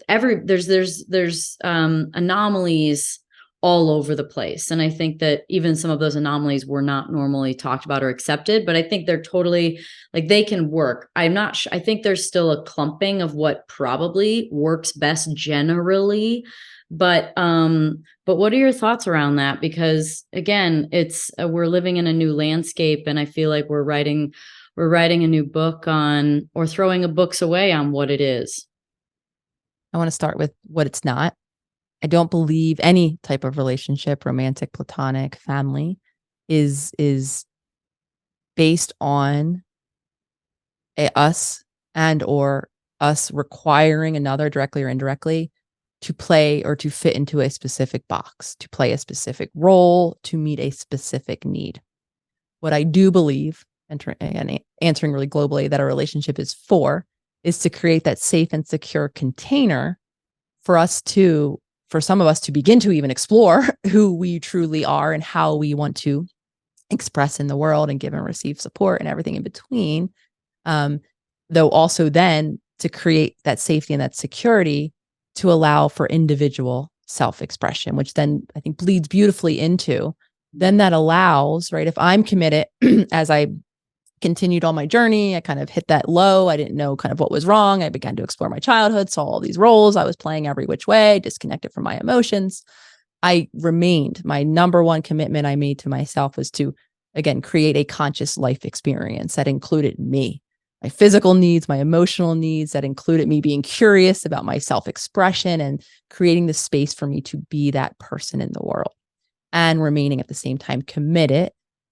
S1: anomalies all over the place. And I think that even some of those anomalies were not normally talked about or accepted, but I think they're totally like they can work. I'm not sure. I think there's still a clumping of what probably works best generally. But what are your thoughts around that? Because again, it's we're living in a new landscape, and I feel like we're writing a new book on, or throwing a books away on what it is.
S2: I want to start with what it's not. I don't believe any type of relationship, romantic, platonic, family, is based on us and or us requiring another directly or indirectly to play or to fit into a specific box, to play a specific role, to meet a specific need. What I do believe, answering really globally, that a relationship is to create that safe and secure container for some of us to begin to even explore who we truly are and how we want to express in the world and give and receive support and everything in between. Though also then to create that safety and that security to allow for individual self-expression, which then I think bleeds beautifully into, then that allows, right? If I'm committed, as I continued on my journey, I kind of hit that low. I didn't know kind of what was wrong. I began to explore my childhood, saw all these roles I was playing every which way, disconnected from my emotions. My number one commitment I made to myself was to, again, create a conscious life experience that included me, my physical needs, my emotional needs, that included me being curious about my self-expression and creating the space for me to be that person in the world, and remaining at the same time committed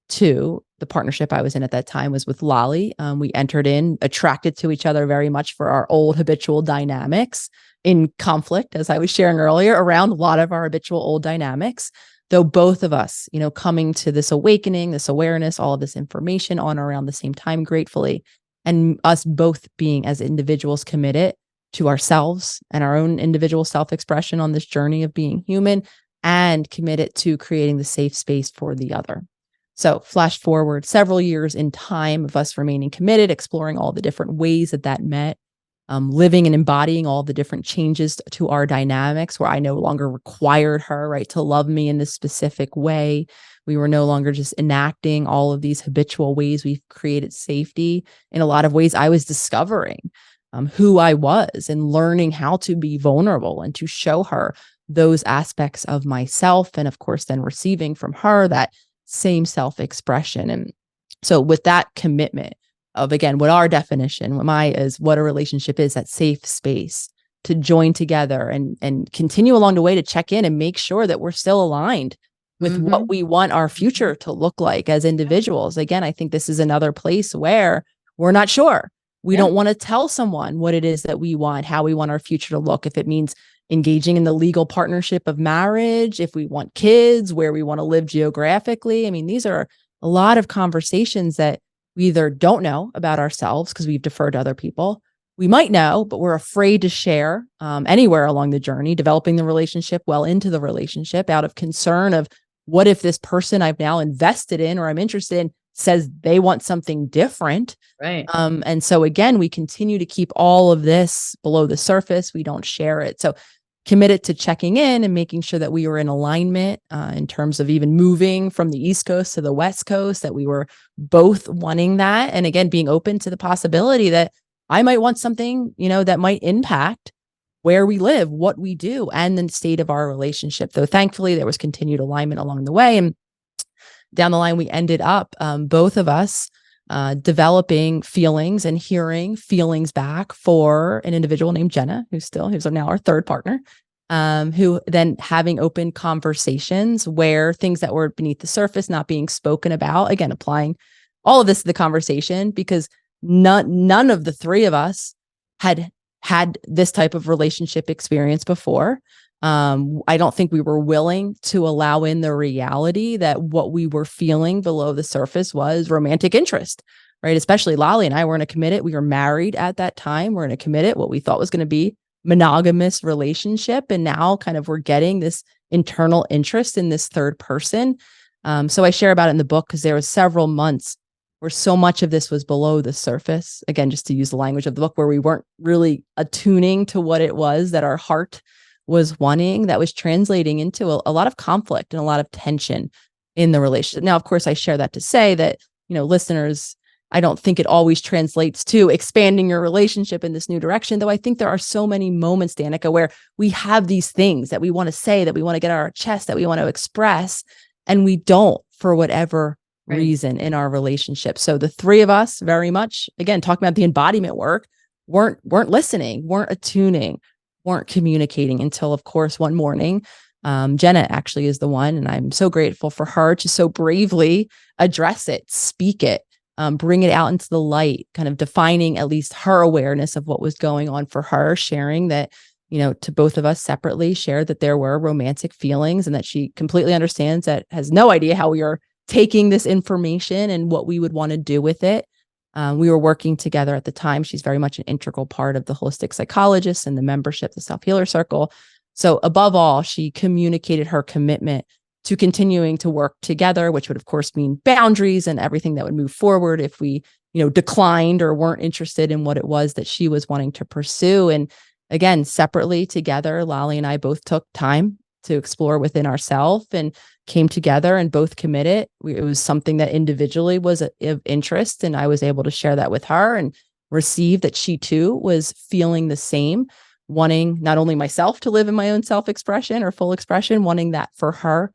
S2: to the partnership I was in at that time was with Lolly. We entered in, attracted to each other very much for our old habitual dynamics, in conflict, as I was sharing earlier, around a lot of our habitual old dynamics. Though both of us, coming to this awakening, this awareness, all of this information on around the same time, gratefully, and us both being as individuals committed to ourselves and our own individual self-expression on this journey of being human, and committed to creating the safe space for the other. So flash forward several years in time of us remaining committed, exploring all the different ways that met, living and embodying all the different changes to our dynamics, where I no longer required her, right, to love me in this specific way. We were no longer just enacting all of these habitual ways we've created safety. In a lot of ways, I was discovering who I was and learning how to be vulnerable and to show her those aspects of myself. And of course, then receiving from her that same self-expression. And so with that commitment of, again, what our definition, what a relationship is, that safe space to join together and continue along the way to check in and make sure that we're still aligned with what we want our future to look like as individuals. Again, I think this is another place where we're not sure. We don't want to tell someone what it is that we want, how we want our future to look. If it means engaging in the legal partnership of marriage, if we want kids, where we want to live geographically. I mean, these are a lot of conversations that we either don't know about ourselves because we've deferred to other people. We might know, but we're afraid to share anywhere along the journey, developing the relationship, well into the relationship, out of concern of what if this person I've now invested in or I'm interested in says they want something different.
S1: Right.
S2: And so again, we continue to keep all of this below the surface. We don't share it. So committed to checking in and making sure that we were in alignment in terms of even moving from the East Coast to the West Coast, that we were both wanting that. And again, being open to the possibility that I might want something, that might impact where we live, what we do, and the state of our relationship. Though thankfully there was continued alignment along the way. And down the line, we ended up, both of us, developing feelings and hearing feelings back for an individual named Jenna, who's now our third partner, who then having open conversations where things that were beneath the surface not being spoken about, again, applying all of this to the conversation, because none of the three of us had this type of relationship experience before. I don't think we were willing to allow in the reality that what we were feeling below the surface was romantic interest, right? Especially Lolly and I were in a committed, we were married at that time. We're in a committed, what we thought was going to be monogamous relationship. And now kind of we're getting this internal interest in this third person. So I share about it in the book because there was several months where so much of this was below the surface. Again, just to use the language of the book, where we weren't really attuning to what it was that our heart was wanting, that was translating into a lot of conflict and a lot of tension in the relationship. Now, of course, I share that to say that, listeners, I don't think it always translates to expanding your relationship in this new direction, though I think there are so many moments, Danica, where we have these things that we want to say, that we want to get on our chest, that we want to express, and we don't for whatever reason in our relationship. So the three of us, very much, again, talking about the embodiment work, weren't listening, weren't attuning, weren't communicating until, of course, one morning, Jenna actually is the one, and I'm so grateful for her to so bravely address it, speak it, bring it out into the light, kind of defining at least her awareness of what was going on for her, sharing that, to both of us separately, shared that there were romantic feelings and that she completely understands, that has no idea how we are taking this information and what we would want to do with it. We were working together at the time. She's very much an integral part of the Holistic Psychologist and the membership, the Self-Healer Circle. So above all, she communicated her commitment to continuing to work together, which would, of course, mean boundaries and everything that would move forward if we, declined or weren't interested in what it was that she was wanting to pursue. And again, separately, together, Lolly and I both took time to explore within ourselves and came together and both committed. It was something that individually was of interest, and I was able to share that with her and receive that she too was feeling the same, wanting not only myself to live in my own self-expression or full expression, wanting that for her.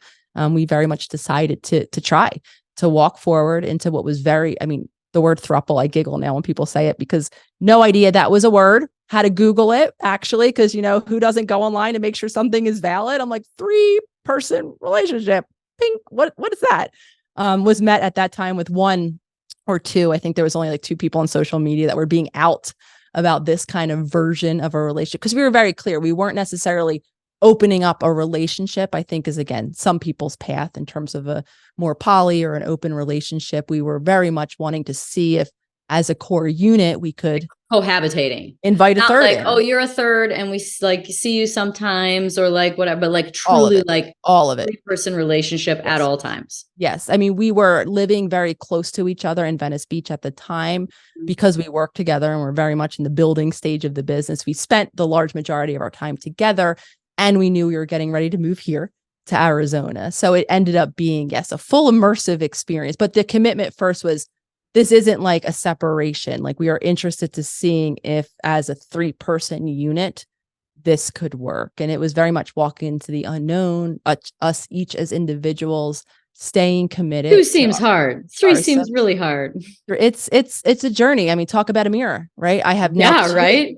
S2: We very much decided to try to walk forward into what was the word throuple, I giggle now when people say it, because no idea that was a word. Had to Google it, actually, because, who doesn't go online to make sure something is valid? I'm like, 3-person relationship. Pink. What is that? Was met at that time with 1 or 2. I think there was only like 2 people on social media that were being out about this kind of version of a relationship, because we were very clear. We weren't necessarily opening up a relationship, I think, is, again, some people's path in terms of a more poly or an open relationship. We were very much wanting to see if, as a core unit, we could
S1: cohabitating,
S2: invite a
S1: not
S2: third
S1: like,
S2: in.
S1: oh, you're a third and we like see you sometimes, or like whatever, but like truly
S2: all of it
S1: 3-person relationship at all times.
S2: Yes. I mean, we were living very close to each other in Venice Beach at the time because we worked together and we're very much in the building stage of the business. We spent the large majority of our time together, and we knew we were getting ready to move here to Arizona. So it ended up being, yes, a full immersive experience. But the commitment first was, this isn't like a separation. Like, we are interested to seeing if, as a 3-person unit, this could work. And it was very much walking into the unknown, us each as individuals, staying committed.
S1: 2 seems hard. 3 seems really hard.
S2: It's a journey. I mean, talk about a mirror, right? I have now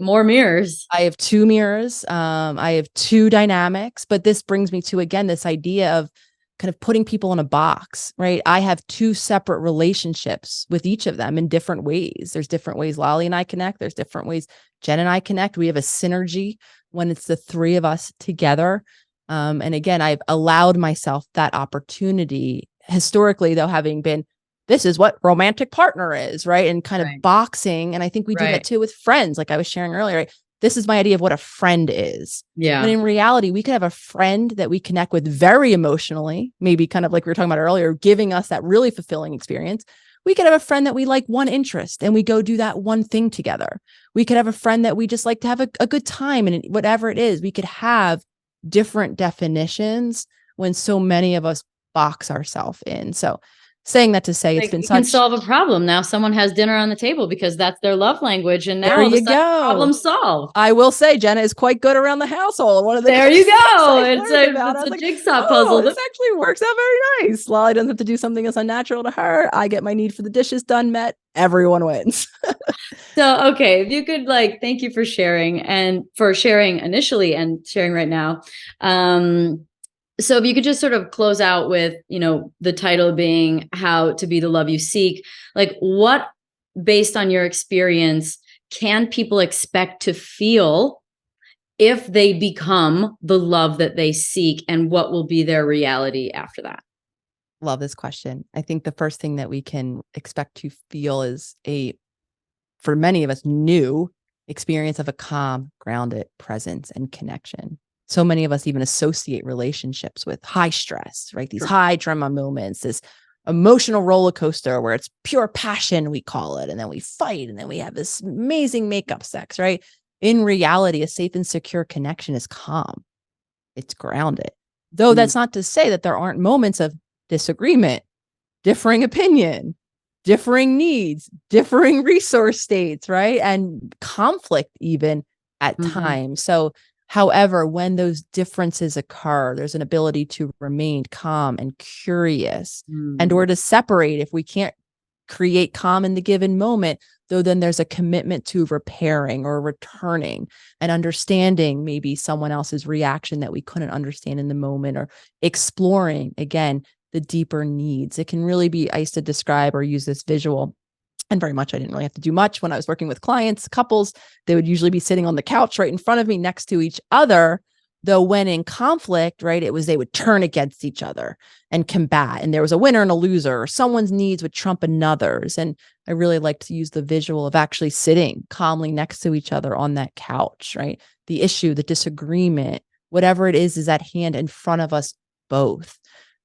S1: more mirrors.
S2: I have 2 mirrors. I have 2 dynamics, but this brings me to, again, this idea of kind of putting people in a box, right? I have two separate relationships with each of them in different ways. There's different ways Lolly and I connect. There's different ways Jen and I connect. We have a synergy when it's the three of us together. And again, I've allowed myself that opportunity historically, though, having been, this is what romantic partner is, right? And kind of boxing. And I think we do that too with friends. Like I was sharing earlier, right? This is my idea of what a friend is.
S1: Yeah.
S2: When in reality, we could have a friend that we connect with very emotionally, maybe kind of like we were talking about earlier, giving us that really fulfilling experience. We could have a friend that we like one interest and we go do that one thing together. We could have a friend that we just like to have a good time, and whatever it is, we could have different definitions when so many of us box ourselves in. So saying that to say, it's been
S1: you can solve a problem. Now someone has dinner on the table because that's their love language. And now
S2: there you go.
S1: Problem solved.
S2: I will say Jenna is quite good around the household. One of the
S1: there you go. It's a jigsaw puzzle.
S2: This actually works out very nice. Lolly doesn't have to do something that's unnatural to her. I get my need for the dishes done met. Everyone wins.
S1: So, okay, if you could thank you for sharing, and for sharing initially and sharing right now. So if you could just sort of close out with, the title being How to Be the Love You Seek, what, based on your experience, can people expect to feel if they become the love that they seek, and what will be their reality after that?
S2: Love this question. I think the first thing that we can expect to feel is for many of us, new experience of a calm, grounded presence and connection. So many of us even associate relationships with high stress, right? These high drama moments, this emotional roller coaster where it's pure passion, we call it. And then we fight, and then we have this amazing makeup sex, right? In reality, a safe and secure connection is calm. It's grounded. Though that's not to say that there aren't moments of disagreement, differing opinion, differing needs, differing resource states, right? And conflict even at times. So however, when those differences occur, there's an ability to remain calm and curious, and or to separate if we can't create calm in the given moment, though then there's a commitment to repairing or returning and understanding maybe someone else's reaction that we couldn't understand in the moment, or exploring, again, the deeper needs. It can really be, I used to describe or use this visual, and very much I didn't really have to do much when I was working with clients, couples. They would usually be sitting on the couch right in front of me next to each other. Though when in conflict, right, they would turn against each other and combat. And there was a winner and a loser, or someone's needs would trump another's. And I really like to use the visual of actually sitting calmly next to each other on that couch, right? The issue, the disagreement, whatever it is at hand in front of us both.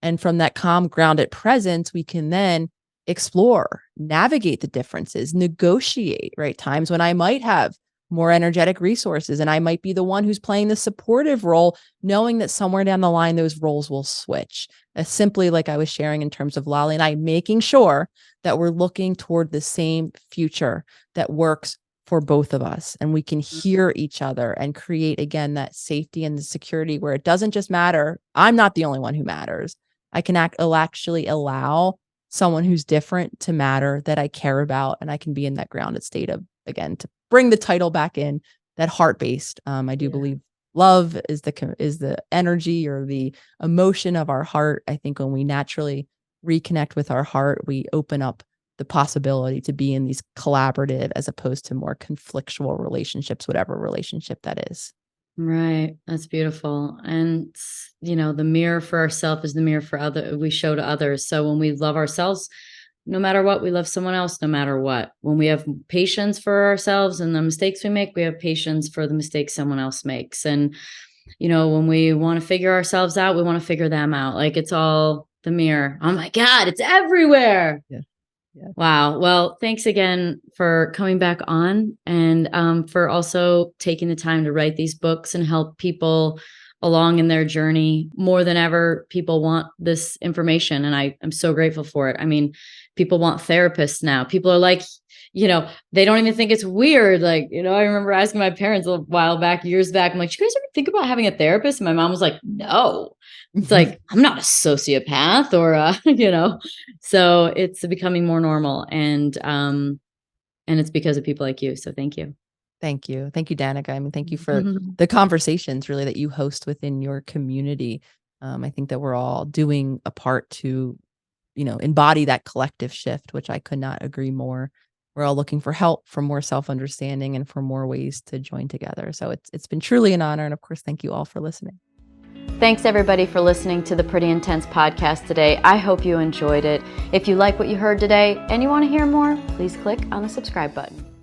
S2: And from that calm, grounded presence, we can then explore, navigate the differences, negotiate, right? Times when I might have more energetic resources and I might be the one who's playing the supportive role, knowing that somewhere down the line, those roles will switch. Simply like I was sharing in terms of Lolly and I, making sure that we're looking toward the same future that works for both of us, and we can hear each other and create, again, that safety and the security where it doesn't just matter. I'm not the only one who matters. I can actually allow someone who's different to matter, that I care about, and I can be in that grounded state of, again, to bring the title back in, that heart-based. I do believe love is the energy or the emotion of our heart. I think when we naturally reconnect with our heart, we open up the possibility to be in these collaborative as opposed to more conflictual relationships, whatever relationship that is.
S1: Right. That's beautiful. And, the mirror for ourselves is the mirror we show to others. So when we love ourselves, no matter what, we love someone else, no matter what. When we have patience for ourselves and the mistakes we make, we have patience for the mistakes someone else makes. And, when we want to figure ourselves out, we want to figure them out. It's all the mirror. Oh my God, it's everywhere. Yeah. Yeah. Wow. Well, thanks again for coming back on, and for also taking the time to write these books and help people along in their journey. More than ever, people want this information, and I'm so grateful for it. I mean, people want therapists now. People are like, they don't even think it's weird. I remember asking my parents a while back, years back, I'm like, do you guys ever think about having a therapist? And my mom was like, no. It's like, I'm not a sociopath or, so it's becoming more normal. And it's because of people like you. So thank you.
S2: Thank you. Thank you, Danica. I mean, thank you for the conversations really that you host within your community. I think that we're all doing a part to, embody that collective shift, which I could not agree more. We're all looking for help, for more self-understanding, and for more ways to join together. So it's been truly an honor. And of course, thank you all for listening.
S1: Thanks everybody for listening to the Pretty Intense podcast today. I hope you enjoyed it. If you like what you heard today and you want to hear more, please click on the subscribe button.